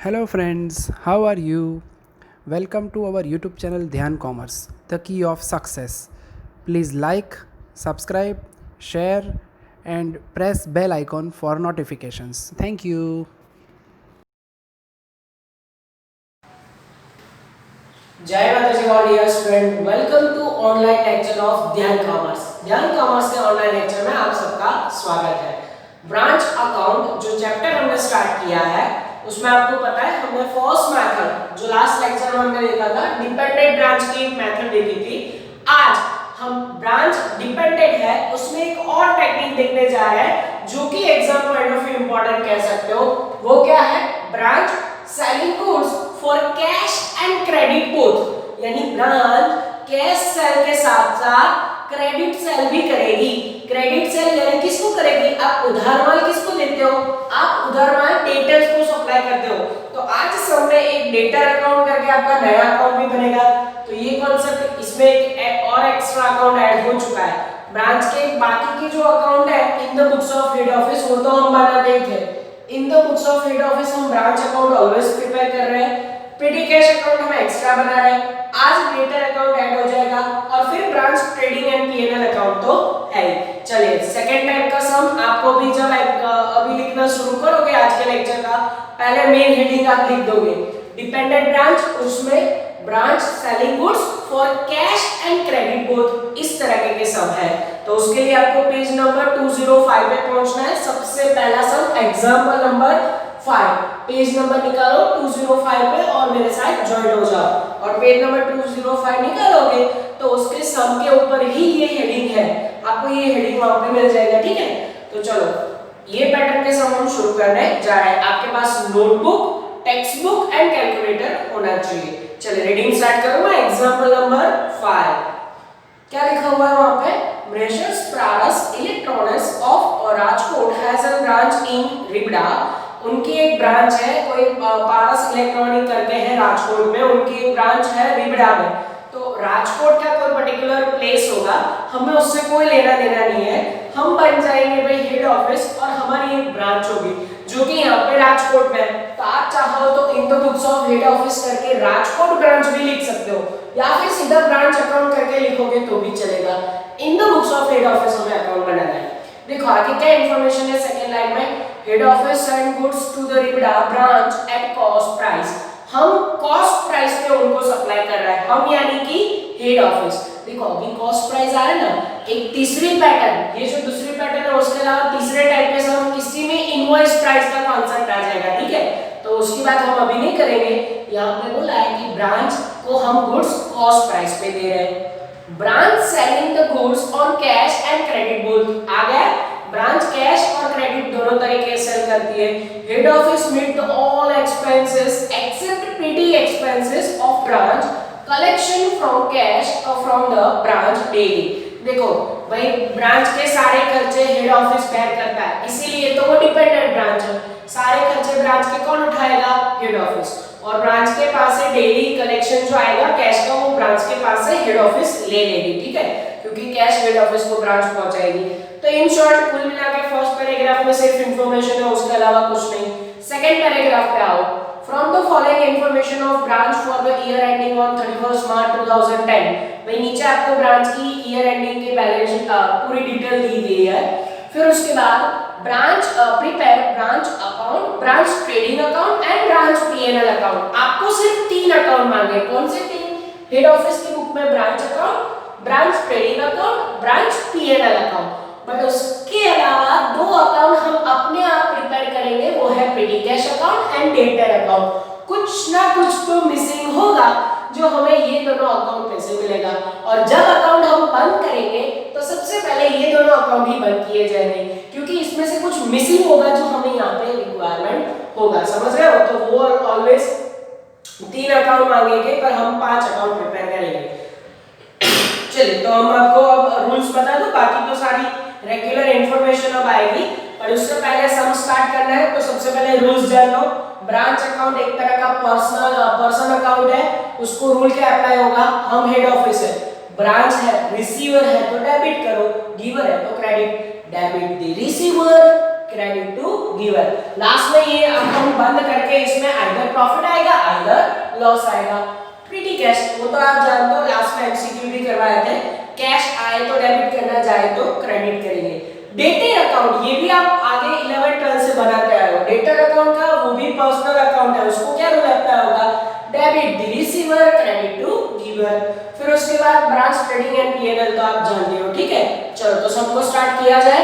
Hello friends, how are you? Welcome to our YouTube channel Dhyan Commerce, the key of success. Please like, subscribe, share and press bell icon for notifications. Thank you. जय Mata ji all dear student, welcome to online lecture of Dhyan commerce. Dhyan commerce के online lecture में आप सबका स्वागत है। Branch account जो chapter हमने start किया है उसमें आपको पता है हमने फर्स्ट मेथड जो लास्ट लेक्चर में हमने देखा था डिपेंडेंट ब्रांच की मेथड देखी थी। आज हम ब्रांच डिपेंडेंट है उसमें एक और टेक्निक देखने जा रहे हैं जो कि exam point of view important कह सकते हो। वो क्या है? Branch selling goods for cash and credit both, यानी ब्रांच कैश सेल के साथ साथ क्रेडिट सेल भी करेगी। क्रेडिट सेल यानी किसको करेगी? आप उधार माल किसको देते हो? आप उधार माल डेटर्स को सप्लाई करते हो। तो आज सब में एक डेटर अकाउंट करके आपका नया अकाउंट भी बनेगा। तो ये कॉन्सेप्ट इसमें एक और एक्स्ट्रा अकाउंट ऐड हो चुका है। ब्रांच के बाकी के जो अकाउंट है इन the books of head office वो तो हम बनाते ही थे। इन the books of head office हम ब्रांच अकाउंट ऑलवेज प्रिपेयर कर रहे हैं। पेटी कैश अकाउंट हम एक्स्ट्रा बना रहे हैं। आज डेटर अकाउंट ऐड हो जाएगा और फिर branch trading and PNL account तो है ही। चलिए सेकंड टाइप का सम आपको भी जब अभी लिखना शुरू करोगे आज के लेक्चर का पहले मेन हेडिंग आप लिख दोगे डिपेंडेंट ब्रांच, उसमें branch selling goods for cash and credit both, इस तरह के सम है। तो उसके लिए आपको पेज नंबर 205 पे पहुंचना है। सबसे पहला sum example number 5, page number निकालो 205 पे और मेरे साथ ज्वाइन हो जाओ। और पेज नंबर 205 निकालोगे तो उसके सम के ऊपर ही ये हेडिंग है, आपको ये हेडिंग वहां पे मिल जाएगा। ठीक है, तो चलो ये पैटर्न के सम हम शुरू करने जा रहे हैं। आपके पास notebook, text book and calculator होना चाहिए। चलिए रीडिंग स्टार्ट करो। मैं एग्जांपल नंबर 5 क्या लिखा हुआ है वहां पे? ब्रेशर्स Paras electronics of Rajkot has a branch in Ribda. उनकी एक ब्रांच है, कोई पारस इलेक्ट्रॉनिक करके है राजकोट में, उनकी एक ब्रांच है रिबड़ा में। तो राजकोट का कोई पर्टिकुलर प्लेस होगा, हमें उससे कोई लेना देना नहीं है। हम बन जाएंगे भाई हेड ऑफिस और हमारी एक ब्रांच होगी जो कि यहाँ पे राजकोट में है। तो आप चाहो तो इन the books of head office करके राजकोट ब्रांच भी लिख सकते हो या फिर सीधा ब्रांच अकाउंट करके लिखोगे तो भी चलेगा। In the books of head office हमें अकाउंट बनाना है। देखो आगे क्या इंफॉर्मेशन है सेकंड लाइन में, head office send goods to the Ribda branch at cost price. हम कॉस्ट प्राइस पे उनको सप्लाई कर रहा है, हम यानी कि हेड ऑफिस। देखो अभी कॉस्ट प्राइस आ रहा है ना, एक तीसरी पैटर्न, ये जो दूसरी पैटर्न है उसके अलावा तीसरे टाइप के सब किसी में इनवॉइस प्राइस का कांसेप्ट आ जाएगा। ठीक है, तो उसकी बात हम अभी नहीं करेंगे। यहाँ पे बोला है कि ब्रांच को हम गुड्स कॉस्ट प्राइस पे दे रहे हैं। Branch selling the goods on cash and credit both. आ गया, ब्रांच कैश और क्रेडिट दोनों तरीके से सेल करती है। Head office meet all expenses except petty expenses of branch collection from cash और फ्रॉम द ब्रांच डेली। देखो भाई ब्रांच के सारे खर्चे हेड ऑफिस बेयर करता है, इसीलिए तो वो डिपेंडेंट ब्रांच है। सारे खर्चे ब्रांच के कौन उठाएगा? Head office. और ब्रांच के पास से डेली कलेक्शन जो आएगा कैश का वो ब्रांच के पास से हेड ऑफिस ले लेगी। ठीक है, क्योंकि कैश हेड ऑफिस को ब्रांच पहुंचाएगी। तो इन शॉर्ट कुल मिला के फर्स्ट पैराग्राफ में सिर्फ इंफॉर्मेशन है, उसके अलावा कुछ नहीं। सेकंड पैराग्राफ पे आओ। From the following information of branch for the year ending on 31 मार्च 2010। भाई नीचे आपको ब्रांच की ईयर एंडिंग के बैलेंस पूरी डिटेल दी गई है। फिर उसके बाद branch prepare branch account, branch trading account and branch PNL account. आपको सिर्फ 3 अकाउंट मांगे। कौन से 3? हेड ऑफिस की बुक में branch account, branch trading account, branch PNL account. But उसके अलावा 2 अकाउंट हम अपने आप प्रिपेयर करेंगे, वो है पेटी cash account and debtor account. कुछ ना कुछ तो मिसिंग होगा जो हमें ये दोनों अकाउंट में से मिलेगा। और जब अकाउंट हम बंद करेंगे तो सबसे पहले ये दोनों अकाउंट ही बंद किए जाएंगे, क्योंकि इसमें से कुछ मिसिंग होगा जो हमें यहाँ पे रिक्वायरमेंट होगा। समझ रहे हो? तो वो ऑलवेज 3 अकाउंट मांगेंगे पर हम 5 अकाउंट प्रिपेयर करेंगे। चलिए तो हम आपको अब रूल्स बता दो, बाकी तो सारी रेगुलर इंफॉर्मेशन अब आएगी, पर उससे पहले सम स्टार्ट करना है। तो सबसे पहले रूल्स जान लो। ब्रांच अकाउंट एक तरह का पर्सन अकाउंट है, उसको रूल क्या अप्लाई होगा? हम हेड ऑफिस है, ब्रांच है, रिसीवर है तो डेबिट करो, गिवर है तो credit. Debit the receiver, credit to giver. Last में ये अकाउंट बंद करके इसमें आइदर प्रॉफिट आएगा आइदर लॉस आएगा। प्रीटी कैश वो तो आप जानते हो, लास्ट में एमसीक्यू भी करवाए थे, कैश आए तो डेबिट करना, जाए तो क्रेडिट करेंगे। डेटर अकाउंट ये भी आप आगे 11 12 से बनाते आए हो। डेटर अकाउंट का वो भी पर्सनल अकाउंट है, उसको क्या रूल लगता होगा, debit the receiver credit to giver. फिर उसके बाद ब्रांच ट्रेडिंग एंड पीएनएल तो आप जानते हो, ठीक है। चलो तो सबको स्टार्ट किया जाए।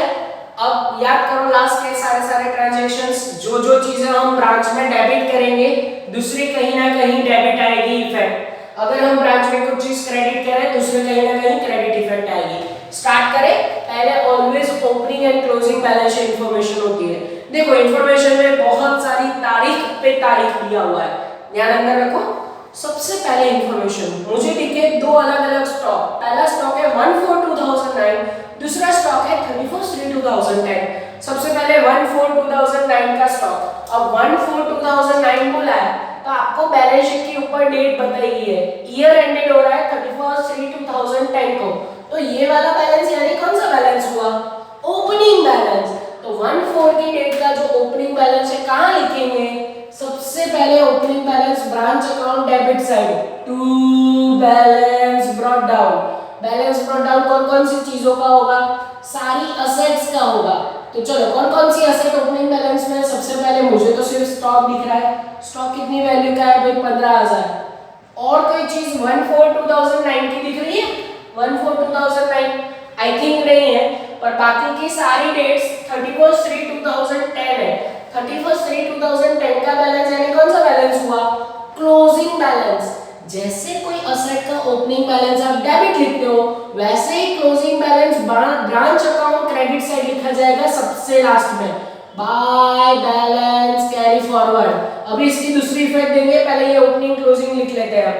अब याद करो लास्ट के सारे ट्रांजैक्शंस, जो चीजें हम ब्रांच में डेबिट करेंगे दूसरी कहीं ना कहीं डेबिट आएगी इफेक्ट। अगर हम ब्रांच में कुछ चीज क्रेडिट करें दूसरे कहीं ना कहीं क्रेडिट इफेक्ट आएगी। स्टार्ट करें, पहले always opening and closing balance sheet information होती है। देखो इंफॉर्मेशन में बहुत सारी तारीख पे तारीख दिया हुआ है, ध्यान अंदर रखो। सबसे पहले इंफॉर्मेशन मुझे दिखे दो अलग अलग स्टॉक, पहला स्टॉक है 1/4/2009, दूसरा स्टॉक है 31/3/2010। सबसे पहले 1/4/2009 का स्टॉक। अब 1/4/2009 बोला है तो आपको बैलेंस शीट के ऊपर डेट बताई है, ईयर एंडेड हो रहा है 31/3/2010 को। तो ये वाला बैलेंस यानी कौन सा बैलेंस हुआ, ओपनिंग बैलेंस। तो 1/4 की डेट का जो ओपनिंग बैलेंस है कहां लिखेंगे, सबसे पहले opening balance branch account debit side to balance brought down. Balance brought down कौन कौन सी चीजों का होगा, सारी असेट्स का होगा। तो चलो कौन कौन सी असेट ओपनिंग बैलेंस में, सबसे पहले मुझे तो सिर्फ स्टॉक दिख रहा है। स्टॉक कितनी वैल्यू का है भाई, 15,000। और कोई चीज 1/4/2009 की दिख रही है, 1/4/2009 आई थिंक नहीं है, पर बाकी की सारी डेट्स 31/3/2010 है। 31/3/2010 का बैलेंस यानी कौन सा बैलेंस हुआ, क्लोजिंग बैलेंस। जैसे कोई असेट का ओपनिंग बैलेंस आप डेबिट लिखते हो, वैसे ही closing balance branch account credit side लिखा जाएगा सबसे लास्ट में, बाय बैलेंस कैरी फॉरवर्ड। अभी इसकी दूसरी इफेक्ट देंगे, पहले ये ओपनिंग क्लोजिंग लिख लेते हैं अब।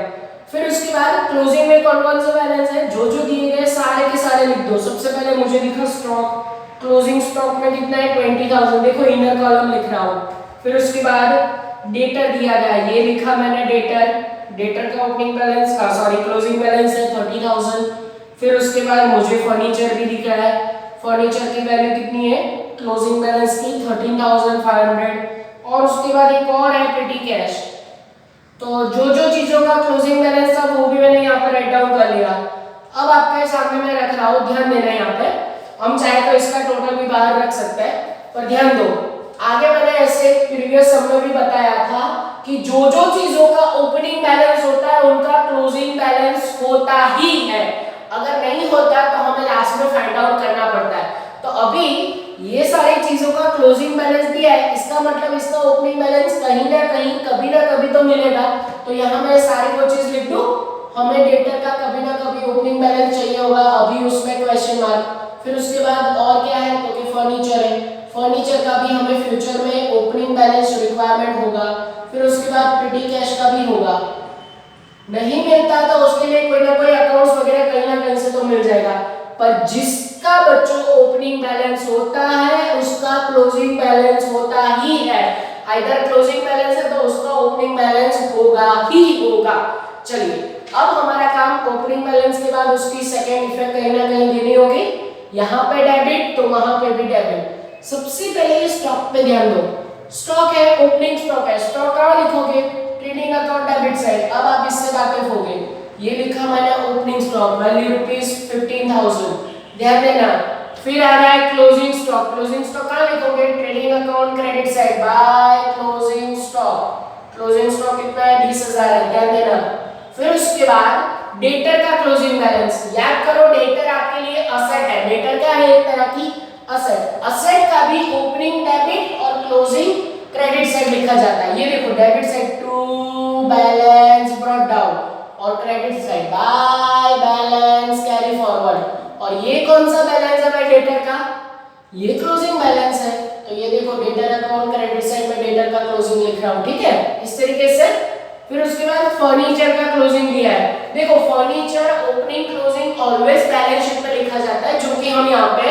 फिर उसके बाद क्लोजिंग में कौन कौन से बैलेंस है, जो दिए गए सारे के सारे लिख दो। सबसे पहले मुझे दिखा स्टॉक, क्लोजिंग स्टॉक में कितना है 20,000, देखो इनर कॉलम लिख रहा हूं। फिर उसके बाद डेटर दिया गया, ये लिखा मैंने डेटर का ओपनिंग बैलेंस क्लोजिंग बैलेंस है 30,000। फिर उसके बाद मुझे फर्नीचर भी दिख रहा है, फर्नीचर की वैल्यू कितनी है क्लोजिंग बैलेंस की 13,500। और उसके बाद एक और है पेटी कैश। तो जो चीजों का क्लोजिंग बैलेंस था वो भी मैंने यहाँ पर राइट डाउन कर लिया। अब आपके सामने मैं रख रहा हूँ, ध्यान देना यहाँ पे, हम चाहे तो इसका टोटल भी बाहर रख सकते हैं, पर ध्यान दो आगे मैंने ऐसे प्रीवियस सब में भी बताया था कि जो चीजों का ओपनिंग बैलेंस होता है उनका क्लोजिंग बैलेंस होता ही है। अगर नहीं होता तो हमें लास्ट में फाइंड आउट करना पड़ता है। तो अभी ये सारी चीजों का क्लोजिंग बैलेंस दिया है, इसका मतलब इसका ओपनिंग बैलेंस कहीं ना कहीं कभी ना कभी तो मिलेगा। तो यहाँ मैं सारी वो चीज लिख दूं, हमें डेटर का कभी ना कभी ओपनिंग बैलेंस चाहिए होगा, अभी उसमें क्वेश्चन मार्क। फिर उसके बाद और क्या है, तो कि फर्नीचर है, फर्नीचर का भी हमें फ्यूचर में ओपनिंग बैलेंस रिक्वायरमेंट होगा। फिर उसके बाद पेटी कैश का भी होगा, नहीं मिलता तो उसके लिए कोई ना कोई अकाउंट्स वगैरह कहीं ना कहीं से तो मिल जाएगा। पर जिसका बच्चों ओपनिंग बैलेंस होता है उसका क्लोजिंग बैलेंस होता ही है। आइदर क्लोजिंग बैलेंस है तो उसका ओपनिंग बैलेंस होगा ही होगा। चलिए अब हमारा काम ओपनिंग बैलेंस के बाद उसकी सेकेंड इफेक्ट कहीं ना कहीं देनी होगी। यहाँ पे डेबिट तो वहां पे भी डेबिट। सबसे पहले स्टॉक पे ध्यान दो, स्टॉक है ओपनिंग स्टॉक है, स्टॉक कहाँ लिखोगे, ट्रेडिंग अकाउंट डेबिट साइड। अब आप इससे वाकिफ हो गए, ये लिखा मैंने ओपनिंग स्टॉक वैल्यू ₹15,000, ध्यान देना। फिर आ रहा है क्लोजिंग स्टॉक, क्लोजिंग स्टॉक कहाँ लिखोगे, trading account credit side by closing stock. Closing stock कितना है 20,000 है, ध्यान देना। फिर उसके बाद डेटर का क्लोजिंग बैलेंस, याद करो डेटर आपके लिए असेट है, डेटर क्या है एक तरह की असेट। असेट का भी ओपनिंग डेबिट और क्लोजिंग क्रेडिट साइड लिखा जाता है। ये देखो debit side to balance brought down और credit side by balance carry forward. और ये कौन सा बैलेंस है भाई डेटर का, ये क्लोजिंग बैलेंस है। तो ये देखो डेटर अकाउंट क्रेडिट साइड में डेटर का क्लोजिंग लिख रहा हूं, ठीक है इस तरीके से। फिर उसके बाद फर्नीचर का क्लोजिंग दिया है, देखो furniture opening closing always balance sheet में लिखा जाता है, जो कि हम यहाँ पे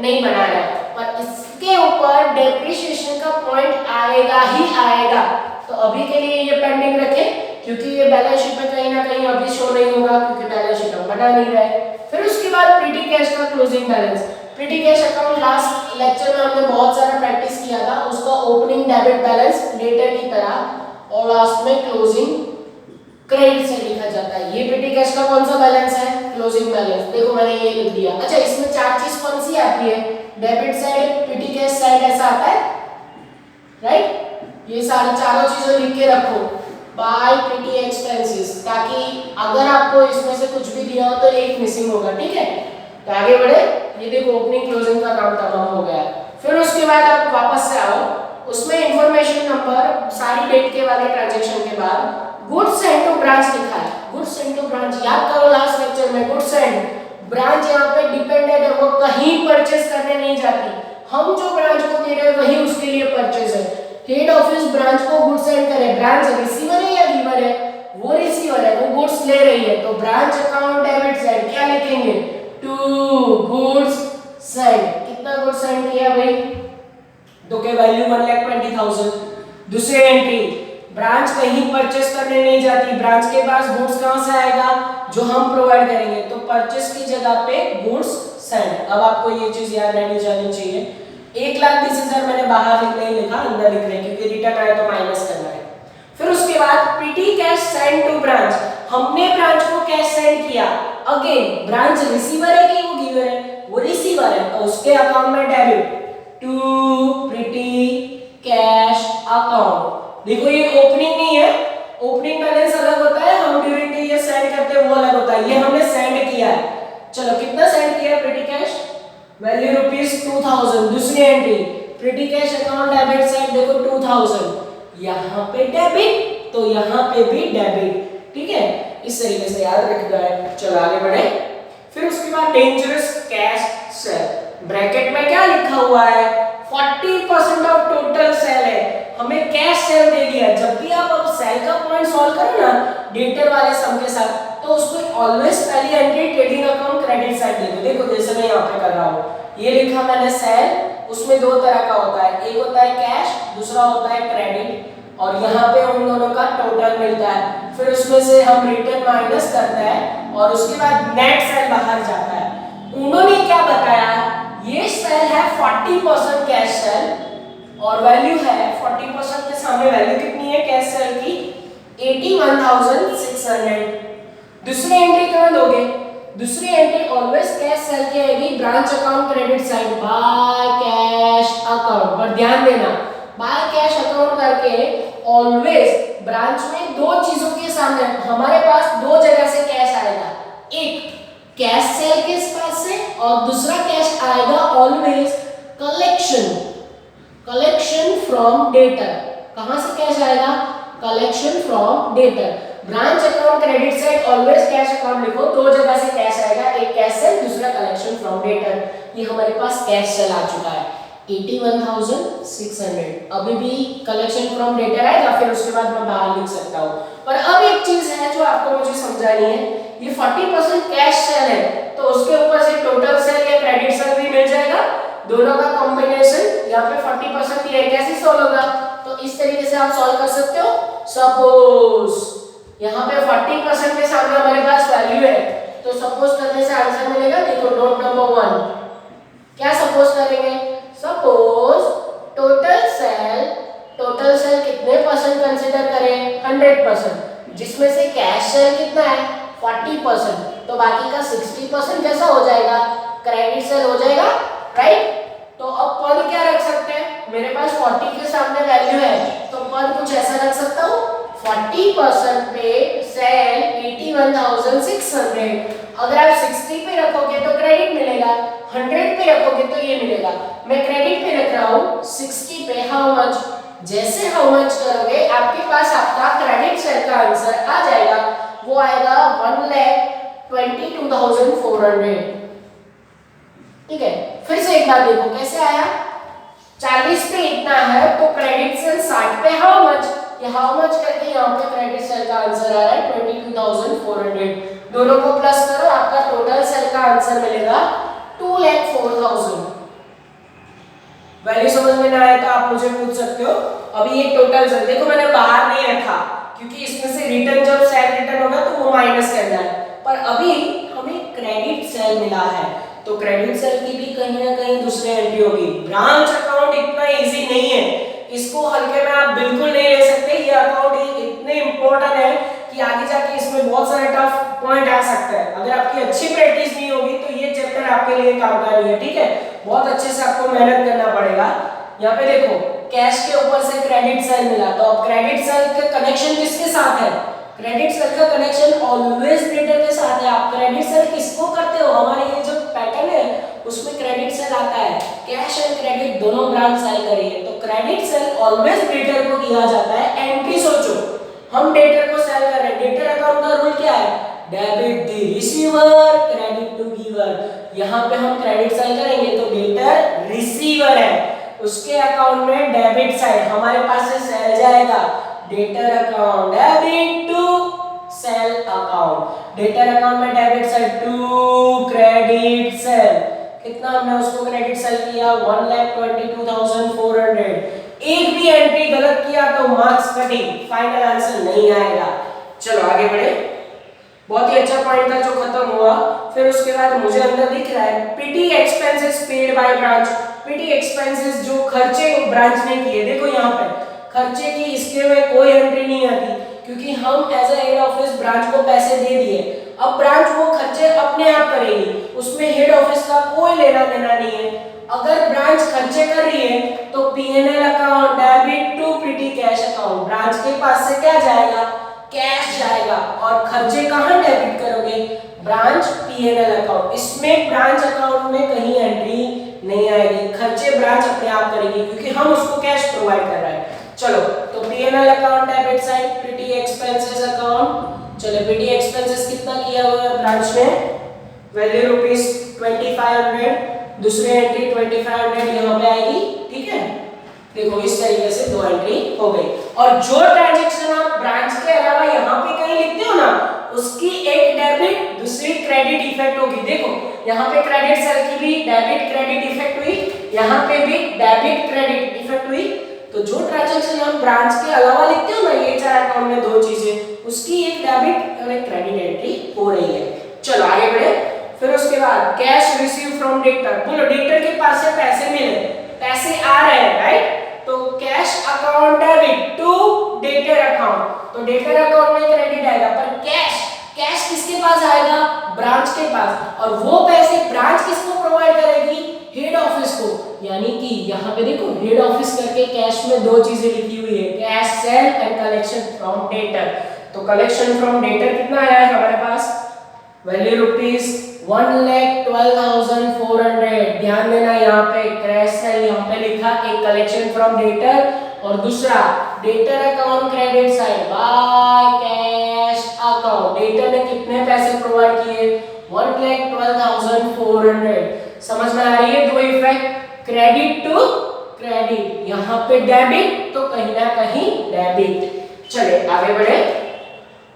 नहीं बना रहे हैं, पर इसके ऊपर डेप्रिसिएशन का पॉइंट आएगा ही आएगा। तो अभी के लिए ये पेंडिंग रखें, क्योंकि ये बैलेंस शीट में कहीं ना कहीं अभी शो नहीं होगा, क्योंकि बैलेंस शीट हम बना नहीं रहे। फिर उसके बाद पेटी कैश का क्लोजिंग बैलेंस, पेटी कैश अकाउंट लास्ट लेक्चर में हमने बहुत सारा प्रैक्टिस किया था, उसका ओपनिंग डेबिट बैलेंस डेटर की तरह और लास्ट में क्लोजिंग क्रेडिट से लिखा जाता है। ये पेटी कैश का कौन सा बैलेंस है? Closing balance. देखो मैंने ये लिख दिया। अच्छा, इसमें चार चीज कौन सी आती है? डेबिट साइड, पेटी कैश साइड ऐसा आता है, राइट? ये सारी चारों चीजें लिख के रखो बाय पेटी एक्सपेंसेस, ताकि अगर आपको इसमें से कुछ भी दिया हो तो एक मिसिंग होगा, ठीक है? तो आगे बढ़े। ये देखो ओपनिंग क्लोजिंग का काम तमाम हो गया। फिर उसके बाद आप वापस से आओ, उसमें इंफॉर्मेशन नंबर सारी डेट के वाले ट्रांजैक्शन के बाद गुड्स सेंड टू ब्रांच लिखा है। गुड्स सेंड टू ब्रांच याद करो लास्ट लेक्चर में, गुड्स सेंड ब्रांच यहाँ पे डिपेंडेंट है, वो कहीं परचेस करने नहीं जाती, हम जो ब्रांच को दे रहे हैं वही उसके लिए परचेस है। हेड ऑफिस ब्रांच को गुड्स सेंड करे, ब्रांच रिसीवर है या गिवर है? वो रिसीवर है, वो गुड्स ले रही है, तो ब्रांच अकाउंट डेबिट साइड क्या लिखेंगे? To goods send. कितना गुड्स सेंड किया भाई? तो के वैल्यू 1,20,000। दूसरी एंट्री, ब्रांच कहीं परचेस करने नहीं जाती, ब्रांच के पास गुड्स कहां से आएगा? जो हम प्रोवाइड करेंगे, तो परचेस की जगह पे गुड्स सेंड। अब आपको ये चीज याद रहनी जानी चाहिए। 1,20,000 मैंने बाहर नहीं लिखा, अंदर लिख रहे हैं क्योंकि रिटर्न आए तो माइनस करना है। फिर उसके बाद petty cash send to branch, हमने ब्रांच को कैश सेंड किया। अगेन ब्रांच रिसीवर है कि वो गिवर है? वो रिसीवर है, तो उसके अकाउंट में debit to petty cash account. देखो ये ओपनिंग नहीं है, ओपनिंग बैलेंस अलग होता है, हम ड्यूरिंग द ईयर सेंड करते हैं वो अलग होता है, ये हमने सेंड किया है। चलो कितना सेंड किया पेटी कैश? वैल्यू ₹2000। दूसरी एंट्री, पेटी कैश अकाउंट डेबिट साइड, देखो 2000, यहाँ पे डेबिट तो यहाँ पे भी डेबिट, ठीक है? इस तरीके से याद रखना है। चलो आगे बढ़े। फिर उसके बाद डेंजरस कैश सेल, ब्रैकेट में क्या लिखा हुआ है? 40% ऑफ टोटल सेल है, हमें कैश सेल दे दिया। जब भी आप अब सेल का पॉइंट सॉल्व करो ना डेटर वाले सम के साथ, तो उसको ऑलवेज पहली entry trading account credit side दे दो। देखो जैसे मैं यहाँ पे कर रहा हूँ, ये लिखा मैंने सेल, उसमें दो तरह का होता है, एक होता है कैश, दूसरा होता है क्रेडिट, और यहाँ पे उन दोनों का टोटल मिलता है। फिर उसमें से हम रिटर्न माइनस करते हैं और उसके बाद नेट सेल बाहर जाता है। उन्होंने क्या बताया? ये सेल है 40% कैश सेल और वैल्यू है 40% के सामने वैल्यू कितनी है कैश सेल की? 81,600। दूसरी एंट्री कहाँ दोगे? दूसरी एंट्री ऑलवेज कैश सेल की आएगी, branch account credit side by cash account. पर ध्यान देना, बाय कैश अकाउंट करके ऑलवेज ब्रांच में दो चीजों के सामने हमारे पास दो जगह से कैश आएगा, एक कैश सेल के पास से और दूसरा कैश आएगा ऑलवेज कलेक्शन फ्रॉम डेटर। कहां से कैश आएगा? Collection from debtor. Branch account credit side always cash account लिखो, दो जगह से कैश आएगा, एक कैश सेल, दूसरा कलेक्शन फ्रॉम डेटर। ये हमारे पास कैश सेल आ चुका है 81,600। अभी भी कलेक्शन फ्रॉम डेटर आएगा, फिर उसके बाद मैं बाहर लिख सकता हूँ। पर अब एक चीज है जो आपको मुझे समझानी है, ये 40% कैश सेल है तो उसके ऊपर से टोटल सेल या क्रेडिट सेल भी मिल जाएगा, दोनों का कॉम्बिनेशन। यहाँ पे 40% ये कैसे सॉल्व होगा? तो इस तरीके से आप सॉल्व कर सकते हो। सपोज यहाँ पे 40% के सामने हमारे पास वैल्यू है, तो सपोज करने से आंसर मिलेगा। देखो नोट नंबर 1, क्या सपोज करेंगे? सपोज टोटल सेल कितने परसेंट कंसीडर करें? 100%, जिसमें से कैश सेल कितना है? 40%, तो बाकी का 60% कैसा हो जाएगा? क्रेडिट सेल हो जाएगा, राइट? तो अब पद क्या रख सकते हैं? मेरे पास 40 के सामने वैल्यू है, तो पद कुछ ऐसा रख सकता हूँ, 40% पे सेल 81,600। अगर आप 60 पे रखोगे तो क्रेडिट मिलेगा, 100 पे रखोगे तो ये मिलेगा। मैं क्रेडिट पे रख रहा हूँ 60 पे। How much? जैसे हाउ मच करोगे आपके पास आपका क्रेडिट सेल का आंसर आ जाएगा, वो आएगा 1,22,400। ठीक है, फिर से एक बार देखो कैसे आया। 40 पे इतना है तो क्रेडिट सेल 60 पे हाउ मच, ये हाउ मच करके यहाँ पे क्रेडिट सेल का आंसर आ रहा है 22,400। दोनों को प्लस करो, आपका टोटल सेल का आंसर मिलेगा 2,04,000। वैल्यू समझ में ना आए तो आप मुझे पूछ सकते हो। अभी ये टोटल सेल देखो मैंने बाहर नहीं रखा क्योंकि इसमें से रिटर्न जब सेल रिटर्न होगा तो वो माइनस करना है, पर अभी हमें क्रेडिट सेल मिला है तो क्रेडिट सेल की भी कहीं ना कहीं दूसरी एंट्री होगी। ब्रांच अकाउंट इतना इजी नहीं है, इसको हल्के में आप बिल्कुल नहीं ले सकते। ये अकाउंट इतने इंपॉर्टेंट है कि आगे जाके इसमें बहुत सारे टफ पॉइंट आ सकते हैं। अगर आपकी अच्छी प्रैक्टिस नहीं होगी तो ये चैप्टर आपके लिए काम का नहीं है, ठीक है। बहुत अच्छे से आपको मेहनत करना पड़ेगा। यहाँ पे देखो कैश के ऊपर से क्रेडिट सेल मिला, तो अब क्रेडिट सेल का कनेक्शन किसके साथ है? क्रेडिट सेल का कनेक्शन ऑलवेज डेटर के साथ है। आप क्रेडिट सेल किसको करते हो? हमारे ये जो पैटर्न है उसमें क्रेडिट सेल आता है। कैश एंड क्रेडिट दोनों ब्रांच सेल करी है, तो क्रेडिट सेल ऑलवेज डेटर को किया जाता है। एंट्री सोचो, हम डेटर को सेल कर रहे हैं। डेटर अकाउंट का रूल क्या है? Debit the receiver, credit to giver. यहाँ पे हम क्रेडिट सेल करेंगे तो डेटर रिसीवर है, उसके अकाउंट में डेबिट साइड हमारे पास से सेल जाएगा। Debtor account debit to sale account, debtor account में debit side to credit sale. कितना हमने उसको क्रेडिट सेल किया? 1,22,400। एक भी एंट्री गलत किया तो मार्क्स कटिंग, फाइनल आंसर नहीं आएगा। चलो आगे बढ़े। बहुत ही अच्छा पॉइंट था जो खत्म हुआ। फिर उसके बाद मुझे अंदर दिख रहा है PT expenses paid by branch. PT expenses जो खर्चे ब्रांच ने किए, देखो यहाँ पे खर्चे की इसके में कोई एंट्री नहीं आती क्योंकि हम as a head office branch को पैसे दे दिए। अब ब्रांच वो खर्चे अपने आप करेगी, उसमें हेड ऑफिस का कोई लेना देना नहीं है। अगर ब्रांच खर्चे कर रही है तो PNL account debit to petty cash account, branch के पास से क्या जाएगा? कैश जाएगा। और खर्चे कहां डेबिट करोगे? Branch PNL account. इसमें ब्रांच अकाउंट में कहीं एंट्री नहीं आएगी, खर्चे ब्रांच अपने आप करेगी क्योंकि हम उसको कैश प्रोवाइड कर रहे हैं। चलो तो PNL account debit side, PT expenses account. चलो पीटी एक्सपेंसेस कितना किया हुआ है ब्रांच ने? वैल्यू रुपीस 2500, दूसरी एंट्री 2500 यहाँ पे आएगी, ठीक है। देखो इस तरीके से दो एंट्री हो गई। और जो ट्रांजैक्शन आप ब्रांच के अलावा यहाँ पे कहीं लिखते हो ना, उसकी एक डेबिट दूसरी क्रेडिट इफेक्ट होगी। देखो यहाँ पे क्रेडिट सेल की भी डेबिट क्रेडिट इफेक्ट हुई, यहाँ पे भी डेबिट क्रेडिट इफेक्ट हुई। तो जो ट्रांजैक्शन हम ब्रांच के अलावा लिखते हो ना, ये चार अकाउंट में दो चीजें, उसकी एक डेबिट और एक क्रेडिट एंट्री हो रही है। चलो आगे बढ़े। फिर उसके बाद कैश रिसीव फ्रॉम डेटर। बोलो डेटर के पास से पैसे मिले, पैसे आ रहे हैं, राइट? तो cash account debit to debtor account, तो डेटर अकाउंट में क्रेडिट आएगा, पर कैश कैश किसके पास आएगा? ब्रांच के पास। और वो पैसे ब्रांच किसको प्रोवाइड करेगी? हेड ऑफिस को। यानी कि यहाँ पे देखो हेड ऑफिस करके कैश में दो चीजें लिखी हुई है, cash cell and collection from debtor. तो कलेक्शन फ्रॉम डेटर कितना आया है हमारे पास? Value rupees 1,12,400। ध्यान देना यहाँ पे कैश सेल यहाँ पे लिखा, एक कलेक्शन फ्रॉम डेटर और दूसरा debtor account credit side by cash account. Debtor ने कितने पैसे प्रोवाइड किए? 1,12,400। समझ में आ रही है दो इफेक्ट? क्रेडिट टू क्रेडिट, यहाँ पे डेबिट तो कहीं ना कहीं डेबिट। चले आगे बढ़े।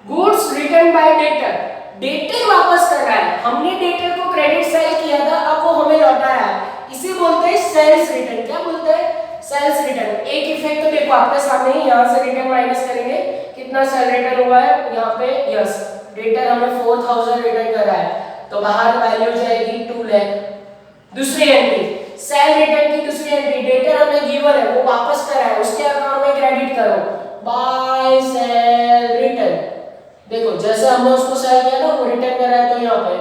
Goods return bye debtor, debtor वापस कर रहा है। हमने डेटर को क्रेडिट सेल किया था, अब वो हमें लौटाया है, इसे बोलते हैं सेल्स रिटर्न। क्या बोलते हैं? Sales return. एक इफेक्ट तो देखो आपके सामने ही, यहाँ से रिटर्न माइनस करेंगे, कितना सेल रिटर्न हुआ है यहाँ पे? यस, डेटर हमें 4000 रिटर्न कर रहा है, तो बाहर वैल्यू जाएगी 2 लाख। दूसरी एंट्री सेल रिटर्न की दूसरी एंट्री, डेटर हमें गिवर है, वो वापस कर रहा है, उसके अकाउंट में क्रेडिट करो बाय सेल रिटर्न। देखो जैसे हमने उसको सेल किया ना, वो रिटर्न कर रहा है, तो यहाँ पे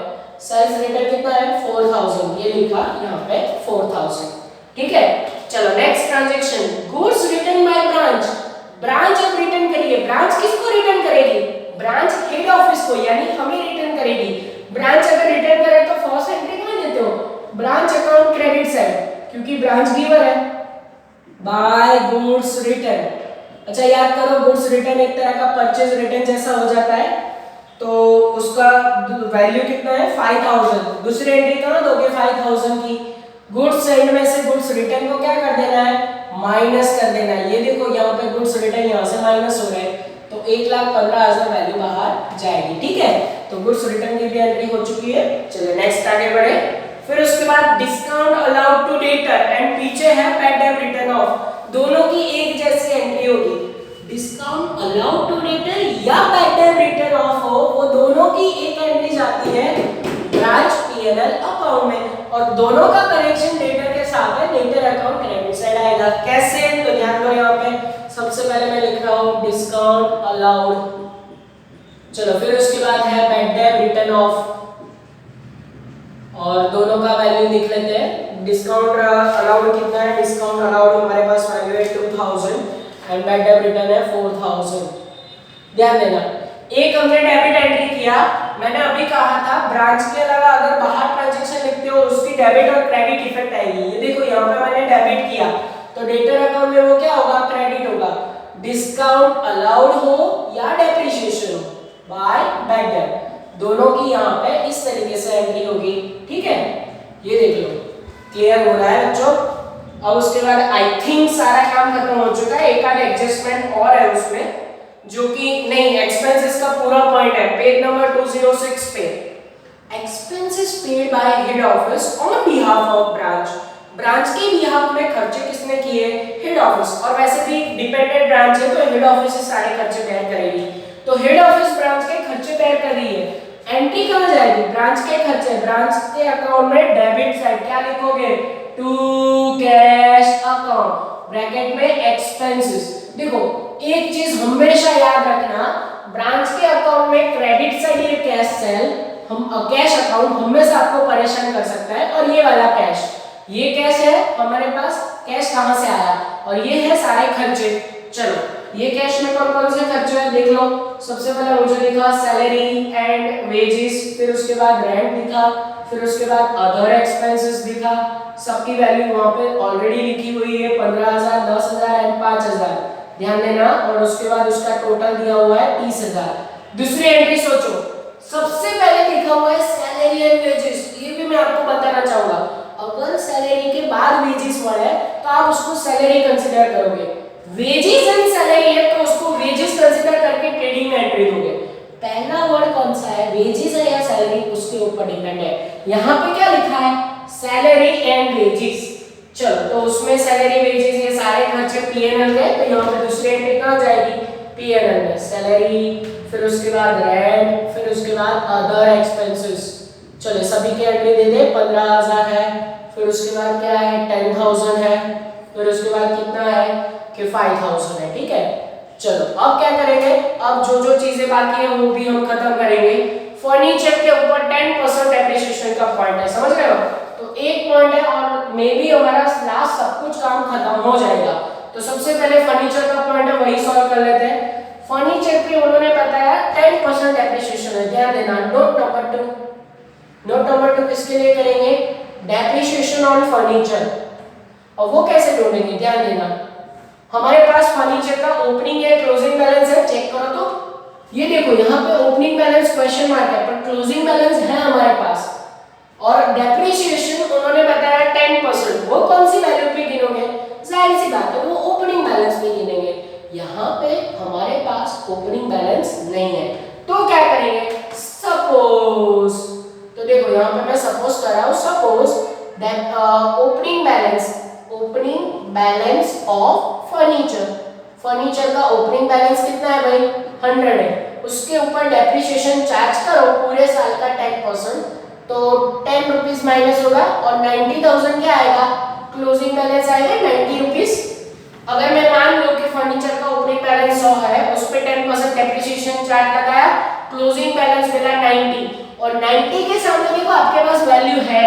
सेल्स रिटर्न कितना है? 4000, ये लिखा यहाँ पे 4000, ठीक है। चलो next transaction, goods return by branch. Branch अब रिटर्न करिए, ब्रांच किसको रिटर्न करेगी? ब्रांच हेड ऑफिस को, यानी हमें रिटर्न करेगी। ब्रांच अगर रिटर्न करे तो फर्स्ट एंट्री कहाँ देते हो? ब्रांच अकाउंट क्रेडिट साइड, क्योंकि ब्रांच गिवर है, बाय गुड्स रिटर्न। अच्छा याद करो, गुड्स रिटर्न एक तरह का परचेज रिटर्न जैसा हो जाता है, तो उसका वैल्यू कितना है? 5000। दूसरी एंट्री कहाँ दोगे 5000 की? गुड्स एंड में से गुड्स रिटर्न को क्या कर देना है? माइनस कर देना है। ये देखो यहाँ पे गुड्स रिटर्न यहाँ से माइनस हो रहे हैं, तो 1,15,000 वैल्यू बाहर जाएगी, ठीक है। तो गुड्स रिटर्न की भी एंट्री हो चुकी है। चलिए नेक्स्ट आगे बढ़े। फिर उसके बाद discount allowed to debtor and पीछे है बैड डेट रिटर्न ऑफ, दोनों की एक जैसी एंट्री होगी। डिस्काउंट अलाउड टू डेटर या बैड डेट रिटर्न ऑफ हो, वो दोनों की एक एंट्री जाती है ब्रांच पीएनएल अकाउंट में। और दोनों का कनेक्शन डेटर के साथ है, डेटर अकाउंट क्रेडिट साइड आएगा। कैसे? तो ध्यान दो यहाँ पे सबसे पहले मैं लिख रहा हूँ डिस्काउंट अलाउड, चलो फिर उसके बाद है बैड डेट रिटर्न ऑफ, और दोनों का वैल्यू लिख लेते हैं। डिस्काउंट अलाउड कितना है? डिस्काउंट अलाउड हमारे पास वैल्यू है 2000 एंड बैड डेट रिटर्न है 4000। ध्यान देना, एक हमने डेबिट एंट्री किया, मैंने अभी कहा था ब्रांच के अलावा अगर बाहर ट्रांजैक्शन लिखते हो उसकी डेबिट और क्रेडिट इफेक्ट आएगी। ये देखो यहाँ पे मैंने डेबिट किया तो डेटर अकाउंट में वो क्या होगा? क्रेडिट होगा। डिस्काउंट अलाउड हो या डेप्रिसिएशन हो बाय बैड डेट, दोनों की यहाँ पे इस तरीके से एंट्री होगी। ठीक है, ये देख लो, क्लियर हो रहा है बच्चों? अब उसके बाद आई थिंक सारा काम खत्म हो चुका है, एक आध एडजस्टमेंट और है उसमें जो कि नहीं, एक्सपेंसेस का पूरा पॉइंट है पेज नंबर 206 पे। Expenses paid by head office on behalf of branch, branch के बिहाफ में खर्चे किसने किए? Head office. और वैसे भी डिपेंडेंट ब्रांच है तो हेड ऑफिस से सारे खर्चे बेयर करेगी, तो हेड ऑफिस ब्रांच के खर्चे बेयर कर रही है। एंट्री कहां जाएगी? ब्रांच के खर्चे, ब्रांच के अकाउंट में डेबिट साइड क्या लिखोगे? टू कैश अकाउंट ब्रैकेट में एक्सपेंसेस। देखो एक चीज हमेशा याद रखना, ब्रांच के अकाउंट में क्रेडिट साइड ये कैश सेल, हम कैश अकाउंट हमेशा आपको परेशान कर सकता है। और ये वाला कैश, ये कैश है हमारे पास, कैश कहां से आया? और ये है सारे खर्चे। चलो ये कैश में कौन कौन से खर्चे हैं देख लो। सबसे पहले मुझे लिखा सैलरी एंड वेजेस, फिर उसके बाद रेंट लिखा, फिर उसके बाद अदर एक्सपेंसेस लिखा, सबकी वैल्यू वहां पे ऑलरेडी लिखी हुई है 15,000, 10,000 एंड 5,000, ध्यान देना। और उसके बाद उसका टोटल दिया हुआ है 30,000। दूसरी एंट्री सोचो, सबसे पहले लिखा हुआ है सैलरी एंड वेजेस, ये भी मैं आपको बताना चाहूंगा, अगर सैलरी के बाद वेजेस वर्ड है तो आप उसको सैलरी कंसीडर करोगे, वेजेस एंड सैलरी है तो उसको वेजेस कंसीडर करके ट्रेडिंग में एंट्री दोगे। पहला वर्ड कौन सा है, वेजेस है या सैलरी, उसके ऊपर डिपेंड है। यहाँ पे क्या लिखा है? Salary and wages. चलो तो उसमें सैलरी वेजेस ये सारे खर्चे पीएनएल के, तो यहाँ पे दूसरी एंट्री कहाँ जाएगी? पीएनएल में सैलरी, फिर उसके बाद रेंट, फिर उसके बाद अदर एक्सपेंसेस। चलो सभी की एंट्री दे दे, 15,000 है, फिर उसके बाद क्या है 10,000 है, फिर उसके बाद कितना है कि 5,000 है। ठीक है, चलो अब क्या करेंगे, अब जो जो चीजें बाकी है वो भी हम खत्म करेंगे। फर्नीचर के ऊपर 10% डेप्रिसिएशन का पॉइंट है, समझ रहे हो? तो एक पॉइंट है और मे बी हमारा लास्ट सब कुछ काम खत्म हो जाएगा। तो सबसे पहले फर्नीचर का पॉइंट है वही सॉल्व कर लेते हैं। फर्नीचर पे उन्होंने बताया 10% डेप्रिसिएशन है, ध्यान देना। नोट नंबर 2 किसके लिए करेंगे? Depreciation on furniture. और वो कैसे ढूंढेंगे, ध्यान देना। हमारे पास फर्नीचर का ओपनिंग है, क्लोजिंग बैलेंस है, चेक करो तो ये देखो यहाँ पे ओपनिंग बैलेंस क्वेश्चन मार्क है पर क्लोजिंग बैलेंस है हमारे पास। और डेप्रिसिएशन उन्होंने बताया 10%, वो कौन सी वैल्यू पे गिनोगे? जाहिर सी बात है वो ओपनिंग बैलेंस पे गिनेंगे। यहाँ पे हमारे पास ओपनिंग बैलेंस नहीं है तो क्या करेंगे? सपोज, तो देखो यहाँ पे मैं सपोज कर रहा हूँ, suppose that opening balance of furniture का ओपनिंग बैलेंस कितना है भाई? 100 है। उसके ऊपर डेप्रिसिएशन चार्ज करो पूरे साल का 10%, तो 10 रुपीज माइनस होगा और 90,000 क्या आएगा? क्लोजिंग बैलेंस आएगा 90 रुपीज। अगर मैं मान लूं कि फर्नीचर का ओपनिंग बैलेंस 100 है, उस पे 10% डेप्रिसिएशन चार्ज लगाया, क्लोजिंग बैलेंस मिला 90, और 90 के सामने देखो आपके पास वैल्यू है,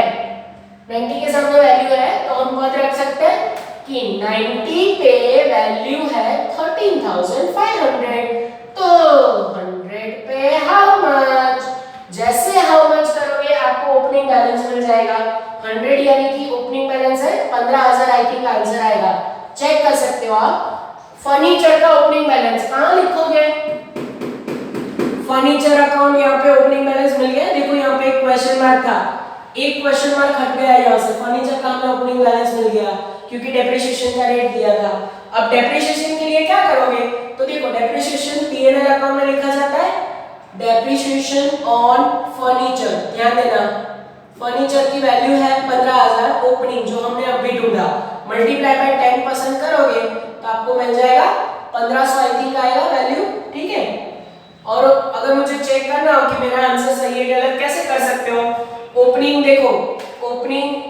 90 के सामने वैल्यू है तो हम क्या रख सकते हैं कि 90 पे वैल्यू है 13,500, तो 100 पे हाउ मच? जैसे हाउ मच करोगे आपको ओपनिंग बैलेंस मिल जाएगा 100, यानी कि ओपनिंग बैलेंस है 15,000, आई थिंक आंसर आएगा। चेक कर सकते हो आप। फर्नीचर का ओपनिंग बैलेंस कहां लिखोगे? फर्नीचर अकाउंट, यहाँ पे ओपनिंग बैलेंस मिल गया, देखो यहाँ पे एक क्वेश्चन मार्क था, एक क्वेश्चन मार्क हट गया यहाँ से, फर्नीचर का हमें ओपनिंग बैलेंस मिल गया क्योंकि डेप्रिसिएशन का रेट दिया था। अब डेप्रिसिएशन के लिए क्या करोगे? तो देखो डेप्रिसिएशन पीएनएल अकाउंट में लिखा जाता है, डेप्रिसिएशन ऑन फर्नीचर, ध्यान देना। फर्नीचर की वैल्यू है 15,000 ओपनिंग जो हमने अभी ढूंढा, मल्टीप्लाई बाय 10% करोगे तो आपको मिल जाएगा 1500, आई थिंक आएगा वैल्यू। ठीक है, और अगर मुझे चेक करना हो कि मेरा आंसर सही है गलत, कैसे कर सकते हो? ओपनिंग देखो, ओपनिंग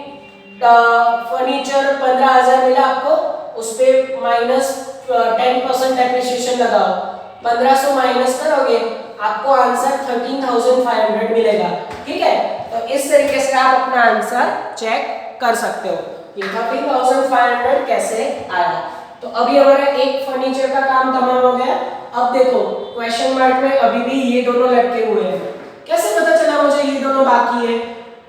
फर्नीचर 15,000 मिला आपको, उस पे माइनस 10% डेप्रिसिएशन लगाओ, 1500 माइनस करोगे आपको आंसर 13,500 मिलेगा। ठीक है, तो इस तरीके से आप अपना आंसर चेक कर सकते हो ये 13,500 कैसे आया। तो अभी हमारा एक फर्नीचर का काम तमाम हो गया। अब देखो क्वेश्चन मार्क में अभी भी ये दोनों लटके हुए हैं, कैसे पता चला मुझे ये दोनों बाकी है?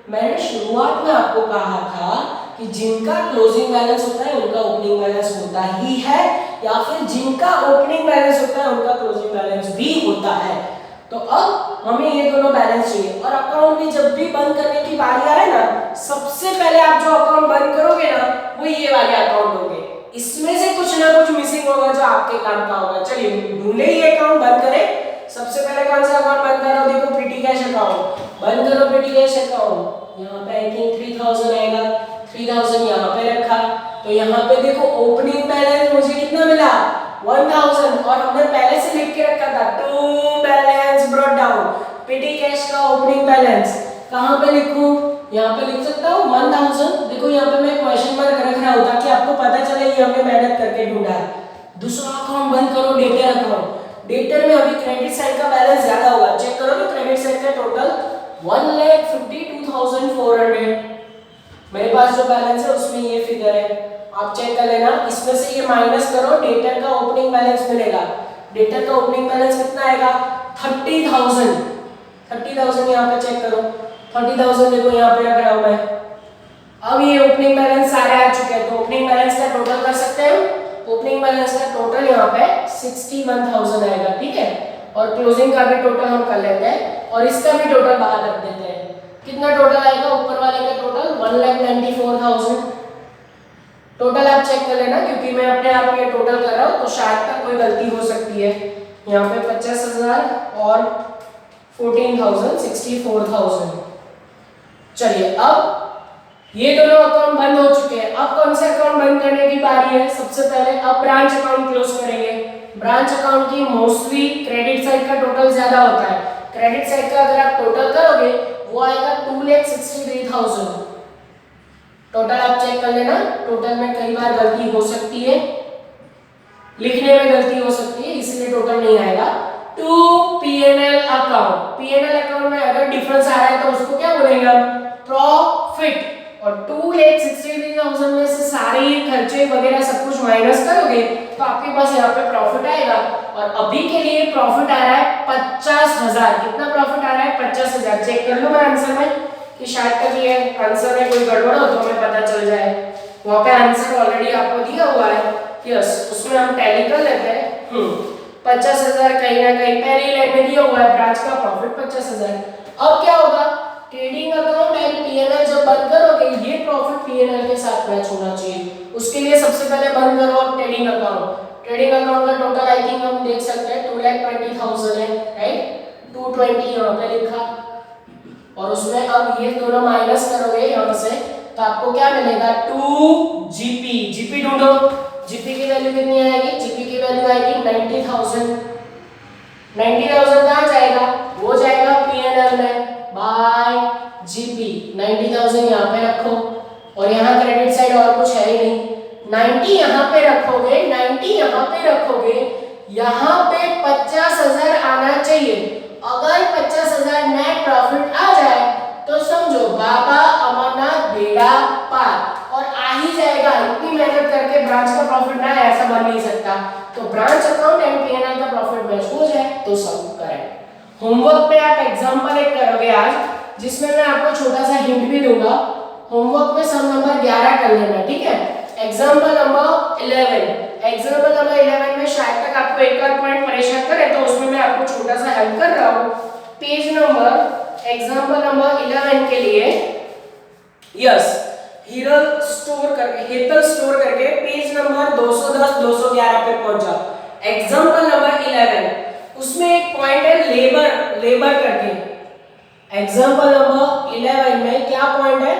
मैंने शुरुआत में आपको कहा था कि जिनका क्लोजिंग बैलेंस होता है उनका ओपनिंग बैलेंस होता ही है, या फिर जिनका ओपनिंग बैलेंस होता है उनका क्लोजिंग बैलेंस भी होता है। तो अब हमें ये दोनों बैलेंस चाहिए, और अकाउंट भी जब भी बंद करने की बारी आए ना, सबसे पहले आप जो अकाउंट बंद करोगे ना वो ये वाले अकाउंट होंगे, इसमें से कुछ ना कुछ मिसिंग होगा जो आपके काम का होगा। चलिए ढूंढे ये अकाउंट बंद करें। सबसे पहले कौन सा अकाउंट बंद करो? देखो पेटी कैश अकाउंट बंद करो, पेटी कैश अकाउंट। यहाँ पे आई थिंक 3000 आएगा, 3000 यहाँ पे रखा, तो यहाँ पे देखो ओपनिंग बैलेंस मुझे कितना मिला 1000, और हमने पहले से लिख के रखा था to balance brought down. Petty cash का ओपनिंग बैलेंस कहाँ पे लिखूं? यहाँ पे लिख सकता हूँ 1000। देखो यहाँ पे मैं क्वेश्चन मार्क रख रहा हूँ ताकि आपको पता चले ये हमने मेहनत करके ढूंढा है। दूसरा अकाउंट बंद करो, डेटर अकाउंट। डेटर में अभी क्रेडिट साइड का बैलेंस ज्यादा होगा, चेक करो ना क्रेडिट साइड का टोटल 1,52,400। मेरे पास जो बैलेंस है उसमें ये फिगर है, आप चेक कर लेना। इसमें से ये माइनस करो, डेटर का ओपनिंग बैलेंस मिलेगा। डेटर का ओपनिंग बैलेंस कितना आएगा? 30,000। 30,000 यहाँ पे चेक करो, 30,000 देखो यहाँ पे रख रहा हूँ मैं। अब ये ओपनिंग बैलेंस सारे आ चुके हैं, तो ओपनिंग बैलेंस का टोटल कर सकते हैं। ओपनिंग बैलेंस का टोटल यहाँ पे 61,000 आएगा। ठीक है, और क्लोजिंग का भी टोटल हम कर लेते हैं, और इसका भी टोटल बाहर रख देते हैं। कितना टोटल आएगा? ऊपर वाले का टोटल 1,94,000। टोटल आप चेक कर लेना, क्योंकि मैं अपने आप ये टोटल कर रहा हूँ तो शायद तक कोई गलती हो सकती है। यहाँ पे 50,000 और 14,000 64,000। चलिए अब ये दोनों अकाउंट बंद हो चुके हैं। अब कौन सा अकाउंट बंद करने की बारी है? सबसे पहले अब ब्रांच अकाउंट क्लोज करेंगे। ब्रांच अकाउंट की मोस्टली क्रेडिट साइड का टोटल ज्यादा होता है। क्रेडिट साइड का अगर आप टोटल करोगे वो आएगा 2,63,000। टोटल आप चेक कर लेना। टोटल में कई बार गलती हो सकती है, लिखने में गलती हो सकती है, इसलिए टोटल नहीं आएगा। To PNL account, PNL account में अगर डिफरेंस आ रहा है तो उसको क्या बोलेंगे हम? प्रॉफिट। और 2,63,000 में से सारे खर्चे वगैरह सब कुछ माइनस करोगे तो आपके पास यहाँ पे प्रॉफिट आएगा। और अभी के लिए प्रॉफिट आ रहा है 50,000। कितना प्रॉफिट आ रहा है? 50,000। चेक कर लो मैं आंसर में कि शायद तक ये आंसर में कोई गड़बड़ हो तो हमें पता चल जाए। वहाँ पे आंसर ऑलरेडी आपको दिया हुआ है, यस, उसमें हम टैली कर लेते हैं। 50,000 कहीं ना कहीं पहली लाइन में दिया हुआ है, ब्रांच का प्रॉफिट 50,000। अब क्या होगा? ट्रेडिंग अकाउंट एंड पीएनएल जब बंद करोगे ये प्रॉफिट पीएनएल के साथ मैच होना चाहिए। उसके लिए सबसे पहले बंद करो आप ट्रेडिंग अकाउंट। ट्रेडिंग अकाउंट का टोटल आई थिंक हम देख सकते हैं 2,20,000 है, राइट? 220 यहाँ पे लिखा, और उसमें अब ये दोनों माइनस करोगे यहाँ से तो आपको क्या मिलेगा? 2 जीपी ढूंढो। जीपी की वैल्यू कितनी आएगी? जीपी की वैल्यू आएगी 90,000। 90,000 कहाँ जाएगा? वो जाएगा पीएनएल में बाय जीपी। 90,000 यहाँ पे रखो, और यहाँ क्रेडिट साइड और कुछ है ही नहीं। 90 यहाँ पे रखोगे, 90 यहाँ पे रखोगे, यहाँ पे 50,000 आना चाहिए। अगर 50,000 नेट प्रॉफिट आ जाए तो समझो बाबा अमरनाथ बेड़ा पार, और आ ही जाएगा। इतनी मेहनत करके ब्रांच का प्रॉफिट ना है ऐसा बन नहीं सकता। तो ब्रांच अकाउंट एंड पीएनएल का प्रॉफिट मैच हो जाए तो सब करेक्ट। होमवर्क में आप एग्जांपल एक करोगे आज, जिसमें मैं आपको छोटा सा हिंट भी दूंगा। होमवर्क में सम नंबर 11 कर लेना, ठीक है? एग्जांपल नंबर 11, एग्जांपल नंबर 11 में शायद तक आपको एक और पॉइंट परेशान करे तो उसमें मैं आपको छोटा सा हेल्प कर रहा हूँ। पेज नंबर एग्जांपल नंबर 11 के लिए यस हेतल स्टोर करके पेज नंबर 210 211 पे पहुंच जाओ। एग्जांपल नंबर 11 उसमें एक पॉइंट है लेबर करके। एग्जांपल नंबर 11 में क्या पॉइंट है?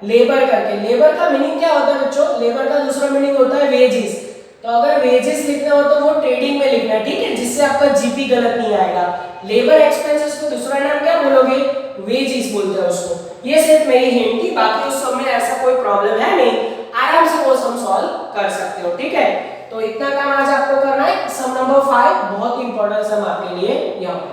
लेबर करके। लेबर का मीनिंग क्या होता है बच्चों? लेबर का दूसरा मीनिंग होता है वेजेस। तो अगर वेजेस लिखना हो तो वो ट्रेडिंग में लिखना है, ठीक है, जिससे आपका जीपी गलत नहीं आएगा। लेबर एक्सपेंसेस को दूसरा नाम क्या बोलोगे? वेजिस बोलते हैं उसको। ये सिर्फ मेरी हिंट थी, बाकी उस सब में ऐसा कोई प्रॉब्लम है नहीं, आराम से वो सम सॉल्व कर सकते हो, ठीक है। तो इतना काम आज आपको करना है। सम नंबर 5 बहुत इंपॉर्टेंट सम आपके लिए यहाँ पे।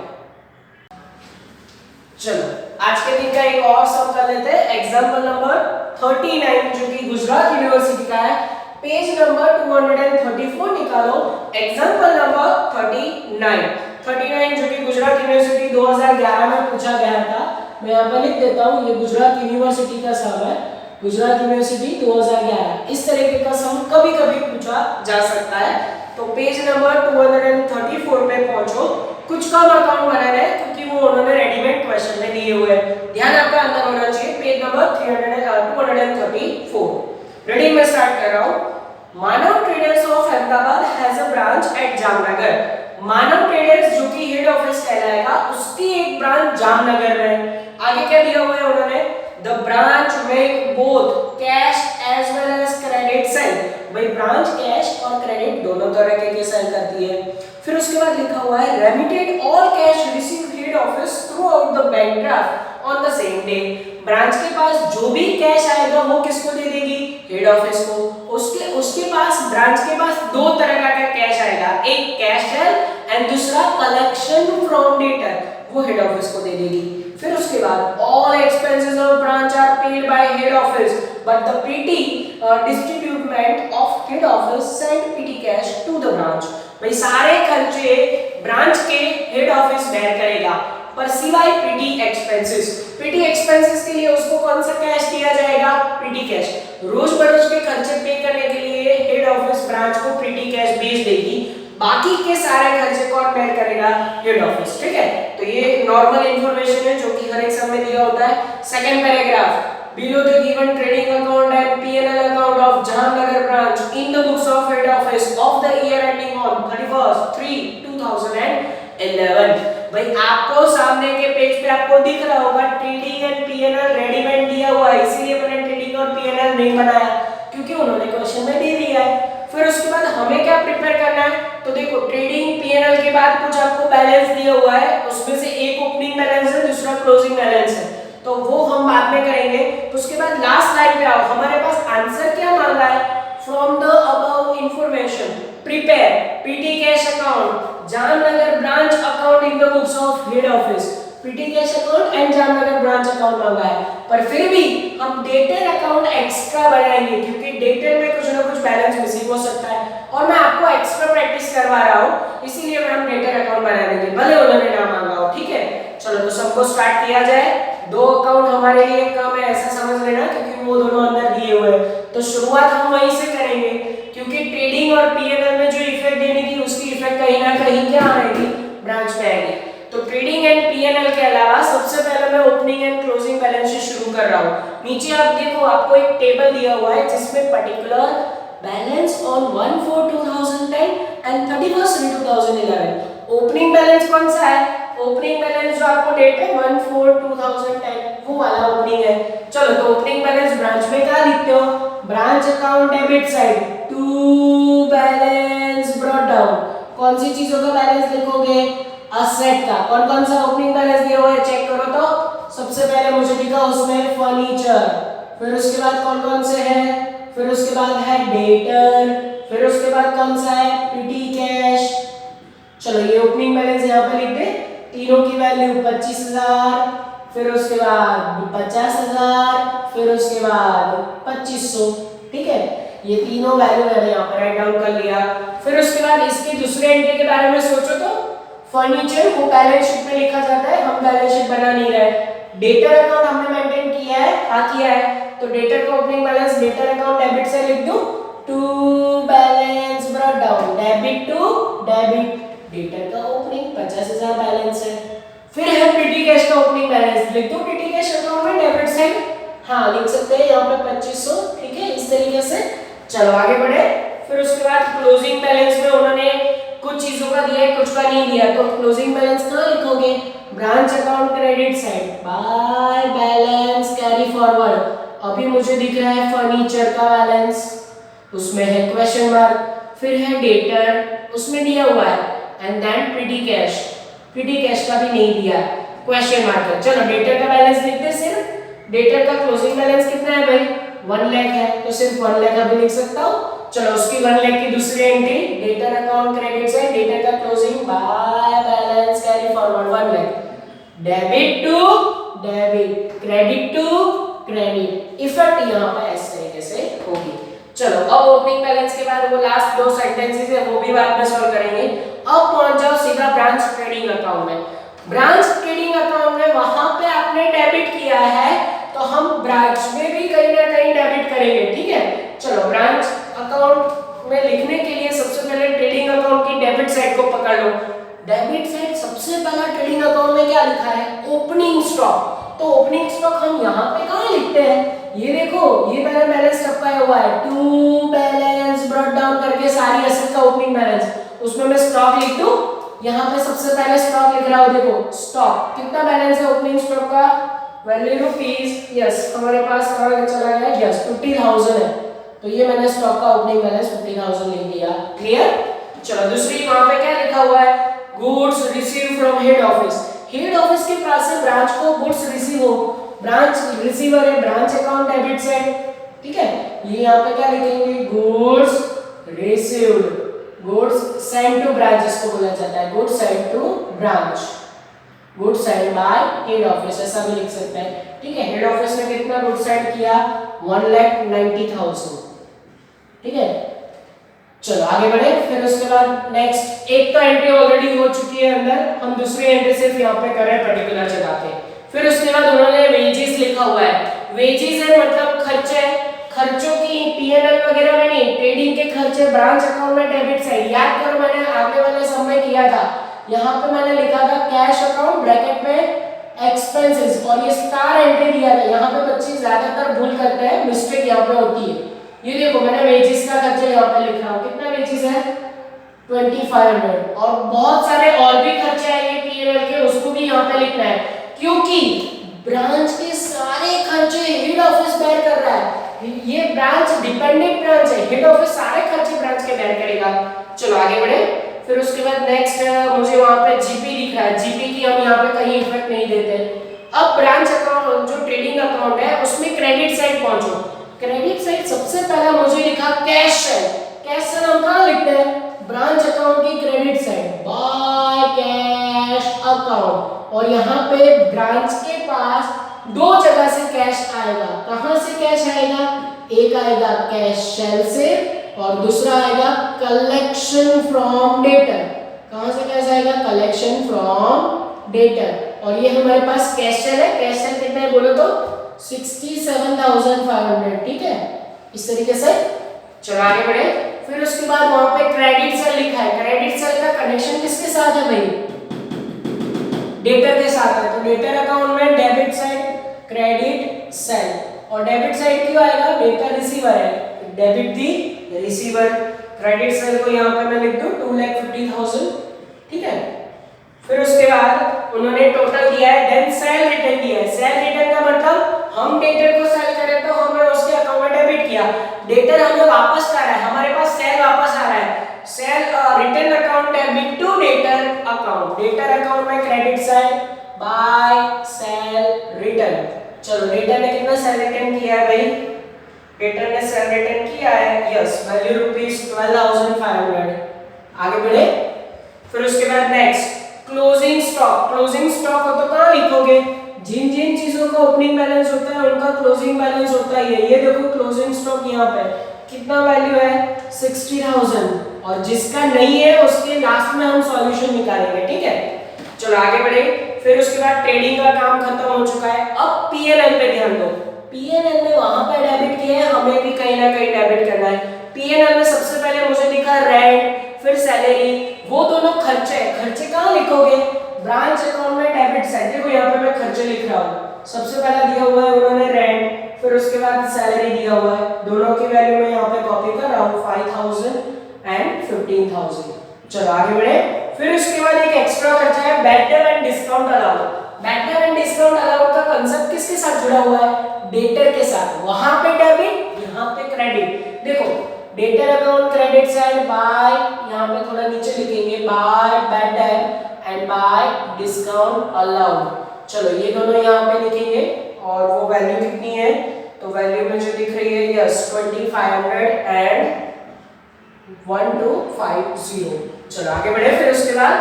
चलो आज के दिन का एक और सम कर लेते हैं। एग्जांपल नंबर 39 जो कि गुजरात यूनिवर्सिटी का है, पेज नंबर 234 निकालो। एग्जांपल नंबर 39 जो कि गुजरात यूनिवर्सिटी 2011 में पूछा गया था। मैं यहाँ पर लिख देता हूँ, ये गुजरात यूनिवर्सिटी का सम है, गुजरात यूनिवर्सिटी 2011। इस तरीके का सम कभी-कभी पूछा जा सकता है। तो पेज नंबर 234 पे पहुंचो। कुछ कम अकाउंट बनाना है क्योंकि वो उन्होंने रेडीमेड क्वेश्चन में दिए हुए हैं, ध्यान आपका अंदर होना चाहिए। Page number 234। रेडी, मैं स्टार्ट कर रहा हूं। Manav traders of Ahmedabad has a branch at Jamnagar. Manav traders जो कि हेड ऑफिस कहलाएगा, उसकी एक ब्रांच जामनगर में है। आगे क्या दिया हुआ है उन्होंने, the branch make both cash as well as credit sale. भाई ब्रांच कैश और क्रेडिट दोनों तरह के सेल करती है। फिर उसके बाद लिखा हुआ है remitted all cash received head office through out the bank draft on the same day. Branch के पास जो भी कैश आएगा वो किसको दे देगी, हेड ऑफिस को। उसके पास ब्रांच के पास दो तरह का कैश आएगा, एक कैश है एंड दूसरा कलेक्शन फ्रॉम डेटर, वो हेड ऑफिस को दे देगी। फिर उसके बाद all expenses of branch are paid by head office but the petty distribution of head office send petty cash to the branch. भाई सारे खर्चे ब्रांच के हेड ऑफिस बेयर करेगा, पर सिवाय पीटी एक्सपेंसेस। पीटी एक्सपेंसेस के लिए उसको कौन सा कैश दिया जाएगा, पीटी कैश। रोज बरोज के खर्चे पे करने के लिए हेड ऑफिस ब्रांच को पीटी कैश भेज देगी, बाकी के सारे खर्चे कौन बेयर करेगा, हेड ऑफिस, ठीक है। तो ये नॉर्मल इंफॉर्मेशन है जो कि हर एक सम में दिया होता है। Second paragraph, below the given trading account and P&L account of Jamnagar branch in the books of head office of the year ending on 31st-3/2011। भाई आपको सामने के पेज पे आपको दिख रहा होगा ट्रेडिंग एंड P&L रेडीमेड दिया हुआ है, इसीलिए मैंने ट्रेडिंग और P&L नहीं बनाया क्योंकि उन्होंने क्वेश्चन में दे दिया है। फिर उसके बाद हमें क्या प्रिपेयर करना है, तो देखो ट्रेडिंग P&L के बाद कुछ आपको बैलेंस दिया हुआ है, उसमें से एक ओपनिंग बैलेंस है, दूसरा क्लोजिंग बैलेंस है, तो वो हम बाद में करेंगे। उसके बाद लास्ट लाइन पे आओ, हमारे पास आंसर क्या मांगा है, from the above information prepare PT cash account Jamnagar branch account in the books of head office. PT cash account and Jamnagar branch account मांगा है, पर फिर भी हम डेटर अकाउंट एक्स्ट्रा बनाएंगे क्योंकि डेटर में कुछ ना कुछ बैलेंस मिसिंग हो सकता है और मैं आपको एक्स्ट्रा प्रैक्टिस करवा रहा हूं, इसीलिए हम डेटर अकाउंट बना देंगे भले उन्होंने ना मांगा हो, ठीक है। चलो तो सबको स्टार्ट किया जाए। दो अकाउंट हमारे लिए कम है ऐसा समझ लेना क्योंकि वो दोनों अंदर दिए हुए हैं, तो शुरुआत हम वहीं से करेंगे क्योंकि ट्रेडिंग और P&L में जो इफेक्ट देनी थी उसकी इफेक्ट कहीं ना कहीं क्या आएगी, ब्रांच में आएगी। तो ट्रेडिंग एंड P&L के अलावा सबसे पहले मैं ओपनिंग एंड क्लोजिंग बैलेंस से शुरू कर रहा हूं। नीचे आप देखो आपको एक टेबल दिया हुआ है जिसमें particular balance on 1/4/2010 and 31st-3/2011। Opening balance कौन सा है, ओपनिंग बैलेंस जो आपको डेट है 1/4/2010 वो वाला ओपनिंग है। चलो तो ओपनिंग बैलेंस ब्रांच में क्या लिखते हो, branch account debit side to balance brought down, कौन सी चीजों का बैलेंस लिखोगे, असेट का। कौन कौन सा ओपनिंग बैलेंस दिया हुआ है चेक करो तो। सबसे पहले मुझे दिखा उसमें फर्नीचर, फिर उसके बाद कौन कौन से हैं, फिर उसके बाद है डेटर, फिर उसके बाद कौन सा है, पीटी कैश। चलो ये ओपनिंग बैलेंस यहाँ पे लिख दे, तीनों की वैल्यू 25,000, फिर उसके बाद 50,000, फिर उसके बाद 2500, ठीक है। ये तीनों वैल्यू मैंने यहाँ पर राइट डाउन कर लिया। फिर उसके बाद इसके दूसरे एंट्री के बारे में सोचो तो फर्नीचर वो बैलेंस शीट में लिखा जाता है, हम बैलेंस शीट बना नहीं रहे। डेटर अकाउंट हमने मेंटेन किया है, हाँ किया है, तो डेटर का opening balance debtor account debit से लिख दूं, to balance brought down debit to debit, debtor का ओपनिंग 50,000 बैलेंस है। फिर है पीटी कैश का ओपनिंग बैलेंस, लिख दो पीटी कैश अकाउंट में डेबिट साइड, हाँ लिख सकते हैं यहाँ पे 2500, ठीक है, इस तरीके से। चलो आगे बढ़े। फिर उसके बाद क्लोजिंग बैलेंस में उन्होंने कुछ चीजों का दिया है, कुछ का नहीं दिया, तो क्लोजिंग बैलेंस कहाँ लिखोगे, branch account credit side by balance carry forward. अभी मुझे दिख रहा है फर्नीचर का बैलेंस, उसमें है क्वेश्चन मार्क, फिर है डेटर उसमें दिया हुआ है, एंड देन पीटी कैश का भी नहीं दिया। क्वेश्चन मार्क है। चलो डेटर का बैलेंस लिखते हैं, सिर्फ डेटर का क्लोजिंग बैलेंस कितना है भाई 1 लाख है, तो सिर्फ 1 लाख अभी लिख सकता हूं। चलो उसकी 1 लाख की दूसरी एंट्री डेटर अकाउंट क्रेडिट से डेटर का closing by balance carry forward 1 lakh, debit to debit, credit to credit, effect यहां पर इस तरीके से होगी। चलो अब ओपनिंग बैलेंस के बाद वो लास्ट दो सेंटेंसेस है वो भी बाद में सॉल्व करेंगे। अब पहुंच जाओ सीधा ब्रांच ट्रेडिंग अकाउंट में। ब्रांच ट्रेडिंग अकाउंट में वहां पे आपने डेबिट किया है तो हम ब्रांच में भी कहीं ना कहीं डेबिट करेंगे, ठीक है। चलो ब्रांच अकाउंट में लिखने के लिए सबसे पहले ट्रेडिंग अकाउंट की डेबिट साइड को पकड़ लो। डेबिट साइड सबसे पहला ट्रेडिंग अकाउंट में क्या लिखा है ओपनिंग स्टॉक, तो ओपनिंग स्टॉक हम यहाँ पे कहाँ लिखते हैं, ये देखो ये मैंने बैलेंस टपकाया हुआ है टू बैलेंस ब्रॉट डाउन करके सारी एसेट का ओपनिंग बैलेंस, उसमें मैं स्टॉक लिख दूं। यहाँ पे सबसे पहले स्टॉक लिख रहा हूँ, देखो स्टॉक कितना बैलेंस है ओपनिंग स्टॉक का वैल्यू रुपीस, यस हमारे पास कहाँ चला गया, यस 50,000 है, तो ये मैंने स्टॉक का ओपनिंग बैलेंस 50,000 लिख दिया। क्लियर। चलो दूसरी वहां पे क्या लिखा हुआ है goods receive from head office, head office के पास से ब्रांच को गुड्स रिसीव हो, ब्रांच रिसीवर है ब्रांच अकाउंट डेबिट साइड, ठीक है। ये यहाँ पे क्या लिखेंगे goods received, goods send to branch इसको बोला जाता है, goods send to branch, goods send by head office ऐसा भी लिख सकते हैं, ठीक है। हेड ऑफिस ने कितना गुड्स सेंड किया 1,90,000, ठीक है। चलो आगे बढ़े। फिर उसके बाद नेक्स्ट एक तो एंट्री ऑलरेडी हो चुकी है अंदर, हम दूसरी एंट्री सिर्फ यहाँ पे कर रहे हैं पर्टिकुलर जगह पे। फिर उसके बाद उन्होंने वेजेस लिखा हुआ है, वेजेस है मतलब खर्चे, खर्चों की पीएनएल वगैरह में नहीं, ट्रेडिंग के खर्चे ब्रांच अकाउंट में डेबिट साइड, याद करो मैंने आगे वाले समय किया था, यहाँ पे मैंने लिखा था कैश अकाउंट ब्रैकेट में एक्सपेंसेस और ये स्टार एंट्री दिया था, यहाँ पे बच्चे ज्यादातर भूल करते हैं, मिस्टेक यहाँ पे होती है। ये देखो मैंने वेजेस का खर्चा यहाँ पे लिख रहा हूँ, कितना वेजेस है 2500 और बहुत सारे और भी खर्चे आएंगे पीएनएल के उसको भी यहाँ पे लिखना है, क्योंकि ब्रांच के सारे खर्चे हेड ऑफिस बेयर कर रहा है, ये ब्रांच डिपेंडेंट ब्रांच है, हेड ऑफिस सारे खर्चे ब्रांच के बेयर करेगा। चलो आगे बढ़े। फिर उसके बाद नेक्स्ट मुझे वहां पे जीपी दिख रहा है, जीपी की हम यहाँ पे कहीं इफेक्ट नहीं देते। अब ब्रांच अकाउंट जो ट्रेडिंग अकाउंट है उसमें क्रेडिट साइड पहुंचो, क्रेडिट साइड सबसे पहला मुझे लिखा कैश साइड, कैश साइड हम कहाँ लिखते हैं ब्रांच अकाउंट की credit side by cash account, और यहाँ पे ब्रांच के पास दो जगह से कैश आएगा, कहां से कैश आएगा, एक आएगा कैश शेल से और दूसरा आएगा कलेक्शन फ्रॉम डेटर, कहां से कैश आएगा कलेक्शन फ्रॉम डेटर, और ये हमारे पास कैश शेल है, कैश शेल कितना है बोलो तो 67,500, ठीक है इस तरीके से। चलो आगे बढ़े। फिर उसके बाद वहां पे क्रेडिट सेल लिखा है, क्रेडिट सेल का कनेक्शन किसके साथ है भाई डेटर के साथ है, तो डेटर अकाउंट में डेबिट साइड क्रेडिट सेल, और डेबिट साइड क्यों आएगा डेटर रिसीवर है, डेबिट दी रिसीवर, क्रेडिट सेल को यहाँ पे मैं लिख दूं 2,50,000, ठीक है। फिर उसके बाद उन्होंने टोटल दिया है, देन सेल रिटर्न दिया है, सेल रिटर्न का मतलब हम डेटर को सेल करें तो हमें उसके अकाउंट में डेबिट किया, डेटर हमें वापस आ रहा है, हमारे पास सेल वापस आ रहा है, sale return account debit to debtor account, debtor account में credit side by sale return. चलो डेटर ने कितना सेल रिटर्न किया है भाई, डेटर ने सेल रिटर्न किया है यस वैल्यू रुपीस 12,500। आगे बढ़े। फिर उसके बाद next closing stock, closing stock हो तो कहाँ लिखोगे, जिन जिन चीजों का ओपनिंग बैलेंस होता है उनका क्लोजिंग बैलेंस होता है, ये देखो क्लोजिंग स्टॉक यहाँ पे कितना वैल्यू है 60,000, और जिसका नहीं है उसके लास्ट में हम सॉल्यूशन निकालेंगे, ठीक है। चलो आगे बढ़े। फिर उसके बाद ट्रेडिंग का काम खत्म हो चुका है, अब पीएनएल पे ध्यान दो, पीएनएल में वहां पे डेबिट किया है, हमें भी कहीं ना कहीं डेबिट करना है। पीएनएल में सबसे पहले मुझे दिखा रेंट फिर सैलरी, वो दोनों खर्चे हैं, खर्चे कहाँ लिखोगे ब्रांच अकाउंट में डेबिट साइड, देखो यहाँ पे मैं खर्चे लिख रहा हूँ, सबसे पहला दिया हुआ है उन्होंने रेंट, फिर उसके बाद सैलरी दिया हुआ है, दोनों की वैल्यू मैं यहाँ पे कॉपी कर रहा हूँ 5,000 एंड 15,000। चलो आगे बढ़े। फिर उसके बाद एक एक्स्ट्रा खर्चा है better and discount allowed, better and discount allowed का कांसेप्ट किसके साथ जुड़ा हुआ है डेटर के साथ, वहां पे डेबिट यहाँ पे क्रेडिट, देखो debtor account credit side by, यहाँ पे थोड़ा नीचे लिखेंगे by better and by discount allowed, चलो ये दोनों यहाँ पे लिखेंगे और वो वैल्यू कितनी है, तो वैल्यू में जो दिख रही है यस 2500 एंड 1250। चलो आगे बढ़े। फिर उसके बाद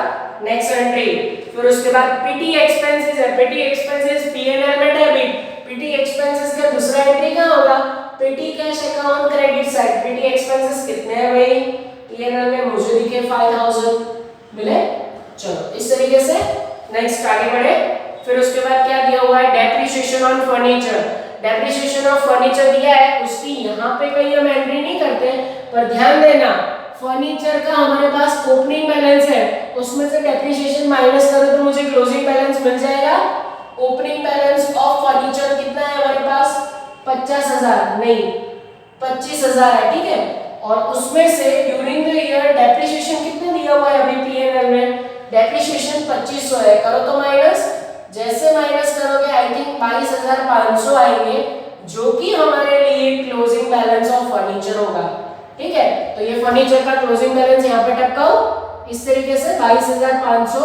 नेक्स्ट एंट्री, फिर उसके बाद पीटी एक्सपेंसेस है। पीटी एक्सपेंसेस पीएनएल में डेबिट, पीटी एक्सपेंसेस का दूसरा एंट्री कहाँ होगा, PT cash account credit side. PT expenses कितने हैं भाई, पीएनएल में मुझे दिखे 5000 मिले। चलो इस तरीके से नेक्स्ट आगे बढ़े। फिर उसके बाद क्या दिया हुआ है, depreciation on furniture. Depreciation of furniture दिया है, उसकी यहाँ पे कहीं हम एंट्री नहीं करते, पर ध्यान देना फर्नीचर का हमारे पास ओपनिंग बैलेंस है, उसमें से डेप्रिसिएशन माइनस करो तो मुझे क्लोजिंग बैलेंस मिल जाएगा। ओपनिंग बैलेंस ऑफ फर्नीचर कितना है हमारे पास, 50,000 नहीं 25,000 है, ठीक है। और उसमें से ड्यूरिंग द ईयर डेप्रिसिएशन कितने दिया हुआ है अभी पीएनएल में, डेप्रिसिएशन 2500 है, करो तो माइनस। जैसे माइनस करोगे आई थिंक 22,500 आएंगे, जो कि हमारे लिए क्लोजिंग बैलेंस ऑफ फर्नीचर होगा, ठीक है। तो ये फर्नीचर का क्लोजिंग बैलेंस यहाँ पे टपकाओ इस तरीके से 22,500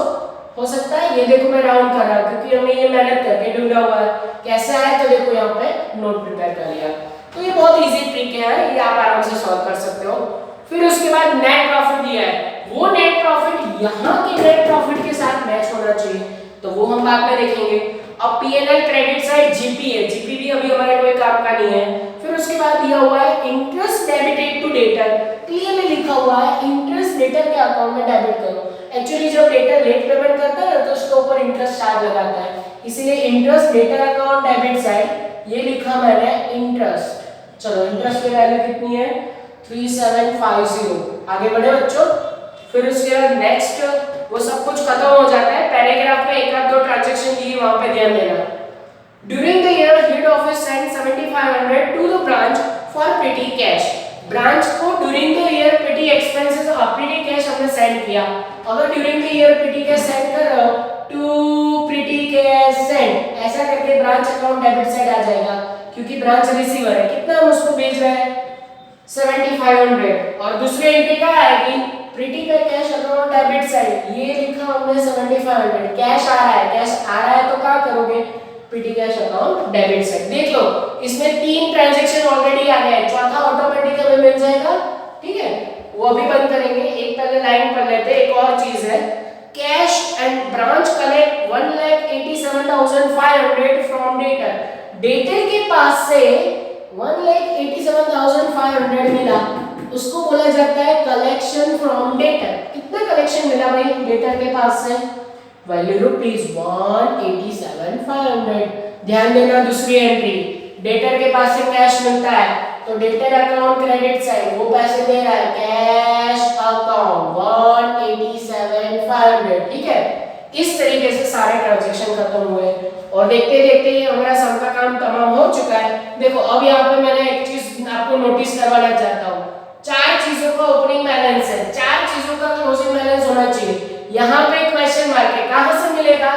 हो सकता है। ये देखो मैं राउंड कर रहा हूँ क्योंकि हमने ये मेहनत करके ढूंढा हुआ है, कैसे आया तो देखो यहाँ पे नोट प्रिपेयर कर लिया। तो ये बहुत इजी ट्रिक है, ये आप आराम से सॉल्व कर सकते हो। फिर उसके बाद नेट प्रॉफिट दिया है, वो नेट प्रॉफिट यहाँ के नेट प्रॉफिट के साथ मैच होना चाहिए, तो वो हम बाद में देखेंगे। अब पीएनएल क्रेडिट साइड जीपी है, जीपी भी अभी हमारे कोई काम का नहीं है। फिर उसके बाद दिया हुआ है interest debited to debtor, clearly लिखा हुआ है इंटरेस्ट डेटर के अकाउंट में डेबिट करो। एक्चुअली जब डेटर लेट पेमेंट करता है तो उसके ऊपर इंटरेस्ट चार्ज लगाता है, इसीलिए interest debtor account debit side ये लिखा मैंने इंटरेस्ट। चलो इंटरेस्ट की वैल्यू कितनी है 3750। आगे बढ़े बच्चों। फिर उसके बाद नेक्स्ट वो सब कुछ खत्म हो जाता है, पैराग्राफ में एक आध दो ट्रांजैक्शन दी वहां पे ध्यान देना। During the year head office send 7500 to the branch for petty cash. Branch को during the year petty expenses और पेटी कैश हमने सेंड किया। अगर during the year petty cash send कर रहे हो टू पेटी कैश सेंड, ऐसा करके ब्रांच अकाउंट डेबिट साइड आ जाएगा, क्योंकि ब्रांच रिसीवर है। कितना हम उसको भेज रहे हैं 7500। और दूसरी एंट्री क्या आएगी, प्रीटी पे कैश अकाउंट डेबिट साइड, ये लिखा हमने 7500। कैश आ रहा है, कैश आ रहा है तो क्या करोगे, pretty cash account debit side. देख लो इसमें 3 ट्रांजैक्शन ऑलरेडी आ गए, चौथा ऑटोमेटिक हमें मिल जाएगा, ठीक है। वो अभी बंद करेंगे, एक पहले लाइन पढ़ लेते। एक और चीज है, cash and branch collect 1,87,500 from debtor. Debtor के पास से 1,87,500 मिला, उसको बोला जाता है कलेक्शन फ्रॉम डेटर। कितना कलेक्शन मिला भाई डेटर के पास से, वैल्यू रुपीस 1,87,500। ध्यान देना दूसरी एंट्री, डेटर के पास से कैश मिलता है तो डेटर अकाउंट क्रेडिट साइड वो पैसे दे रहा है, कैश अकाउंट 1,87,500, ठीक है। इस तरीके से सारे ट्रांजैक्शन खत्म हुए और देखते देखते ये हमारा सम का काम तमाम हो चुका है। देखो अब यहाँ पे मैंने एक चीज आपको नोटिस करवाना चाहता हूँ, 4 चीजों का ओपनिंग बैलेंस है, 4 चीजों का क्लोजिंग बैलेंस होना चाहिए। यहाँ पे क्वेश्चन मार्क है, कहाँ से मिलेगा,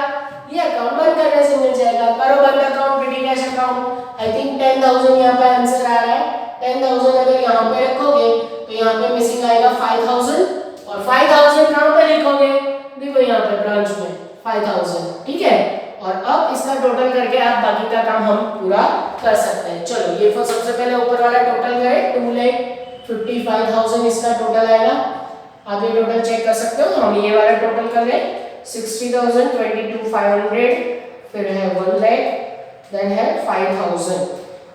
ये अकाउंट बंद करने से मिल जाएगा। करो बंद अकाउंट पेटी कैश अकाउंट। आई थिंक 10,000 यहाँ पे आंसर आ रहा है। 10,000 अगर यहाँ पे रखोगे तो यहाँ पे मिसिंग आएगा 5,000 और 5,000 कहाँ पे लिखोगे, देखो यहाँ पे ब्रांच में 5,000, ठीक है। और अब इसका टोटल करके आप बाकी का काम हम पूरा कर सकते हैं। चलो ये सबसे पहले ऊपर वाला टोटल करें, 2,55,000 इसका टोटल आएगा। आप ये टोटल चेक कर सकते हो, हम ये वाला टोटल कर लें 60,000, 22,500, फिर है 1 लाख, देन है 5,000।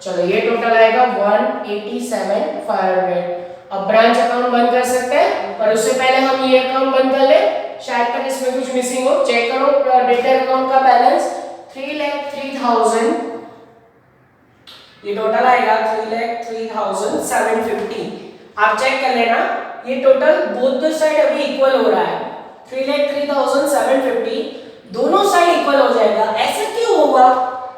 चलो ये टोटल आएगा 1,87,500। अब ब्रांच अकाउंट बंद कर सकते हैं, पर उससे पहले हम ये अकाउंट बंद कर ले, शायद तक इसमें कुछ मिसिंग हो। चेक करो डेटर अकाउंट का बैलेंस 3,03,000, ये टोटल आएगा 3,03,750। आप चेक कर लेना, ये टोटल बोथ द साइड अभी इक्वल हो रहा है, 3,03,750 दोनों साइड इक्वल हो जाएगा। ऐसा क्यों होगा,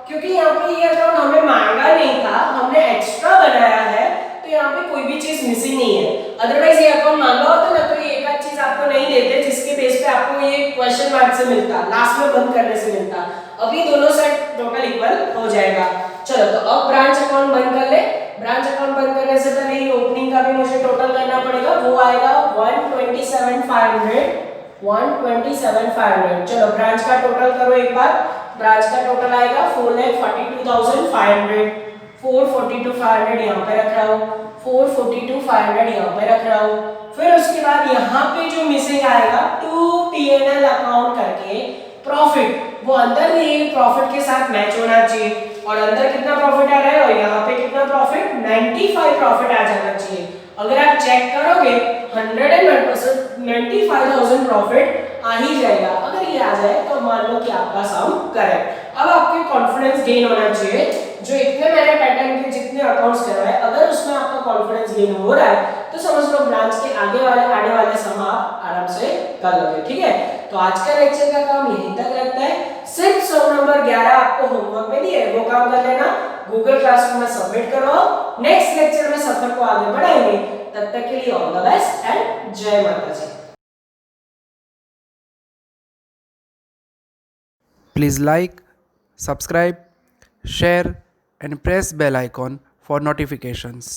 क्योंकि यहाँ पे ये अकाउंट हमें मांगा नहीं था, हमने एक्स्ट्रा बनाया है, तो यहाँ पे कोई भी चीज मिसिंग नहीं है। अदरवाइज ये अकाउंट मांगा होता ना तो ये एक आध चीज आपको नहीं देते, जिसके बेस पे आपको ये क्वेश्चन मार्क से मिलता, लास्ट में बंद करने से मिलता। अभी दोनों साइड टोटल इक्वल हो जाएगा। चलो तो अब ब्रांच अकाउंट बंद कर ले। ब्रांच अकाउंट बंद करने से पहले ओपनिंग का भी मुझे टोटल करना पड़ेगा, वो आएगा 127,500। चलो ब्रांच का टोटल करो एक बार, ब्रांच का टोटल आएगा 4,42,500, 442,500 यहाँ पे रख रहा हूँ, 442,500 यहाँ पे रख रहा हूँ। फिर उसके बाद यहाँ पे जो मिसिंग आएगा टू P&L अकाउंट करके प्रॉफिट, वो अंदर दिए प्रॉफिट के साथ मैच होना चाहिए, और अंदर कितना प्रॉफिट आ रहा है और यहाँ पे कितना प्रॉफिट, 95 प्रॉफिट आ जाना चाहिए। अगर आप चेक करोगे 101% 95,000 प्रॉफिट आ ही जाएगा। अगर ये आ जाए तो मान लो कि आपका सम करेक्ट। अब आपके कॉन्फिडेंस गेन होना चाहिए, जो इतने मैंने पैटर्न के जितने अकाउंट्स करवाए, अगर उसमें आपका कॉन्फिडेंस गेन हो रहा है तो समझ लो ब्रांच के आने वाले सम आप आराम से कर लोगे। ठीक है, तो आज का लेक्चर का काम यहीं तक रखता है। सिर्फ सम नंबर 11 आपको होमवर्क में दिए, वो काम कर लेना, गूगल क्लासरूम में सबमिट करो। नेक्स्ट लेक्चर में सफर को आगे बढ़ाएंगे। तब तक के लिए ऑल द बेस्ट एंड जय माता जी। Please like, subscribe, share and press bell icon for notifications.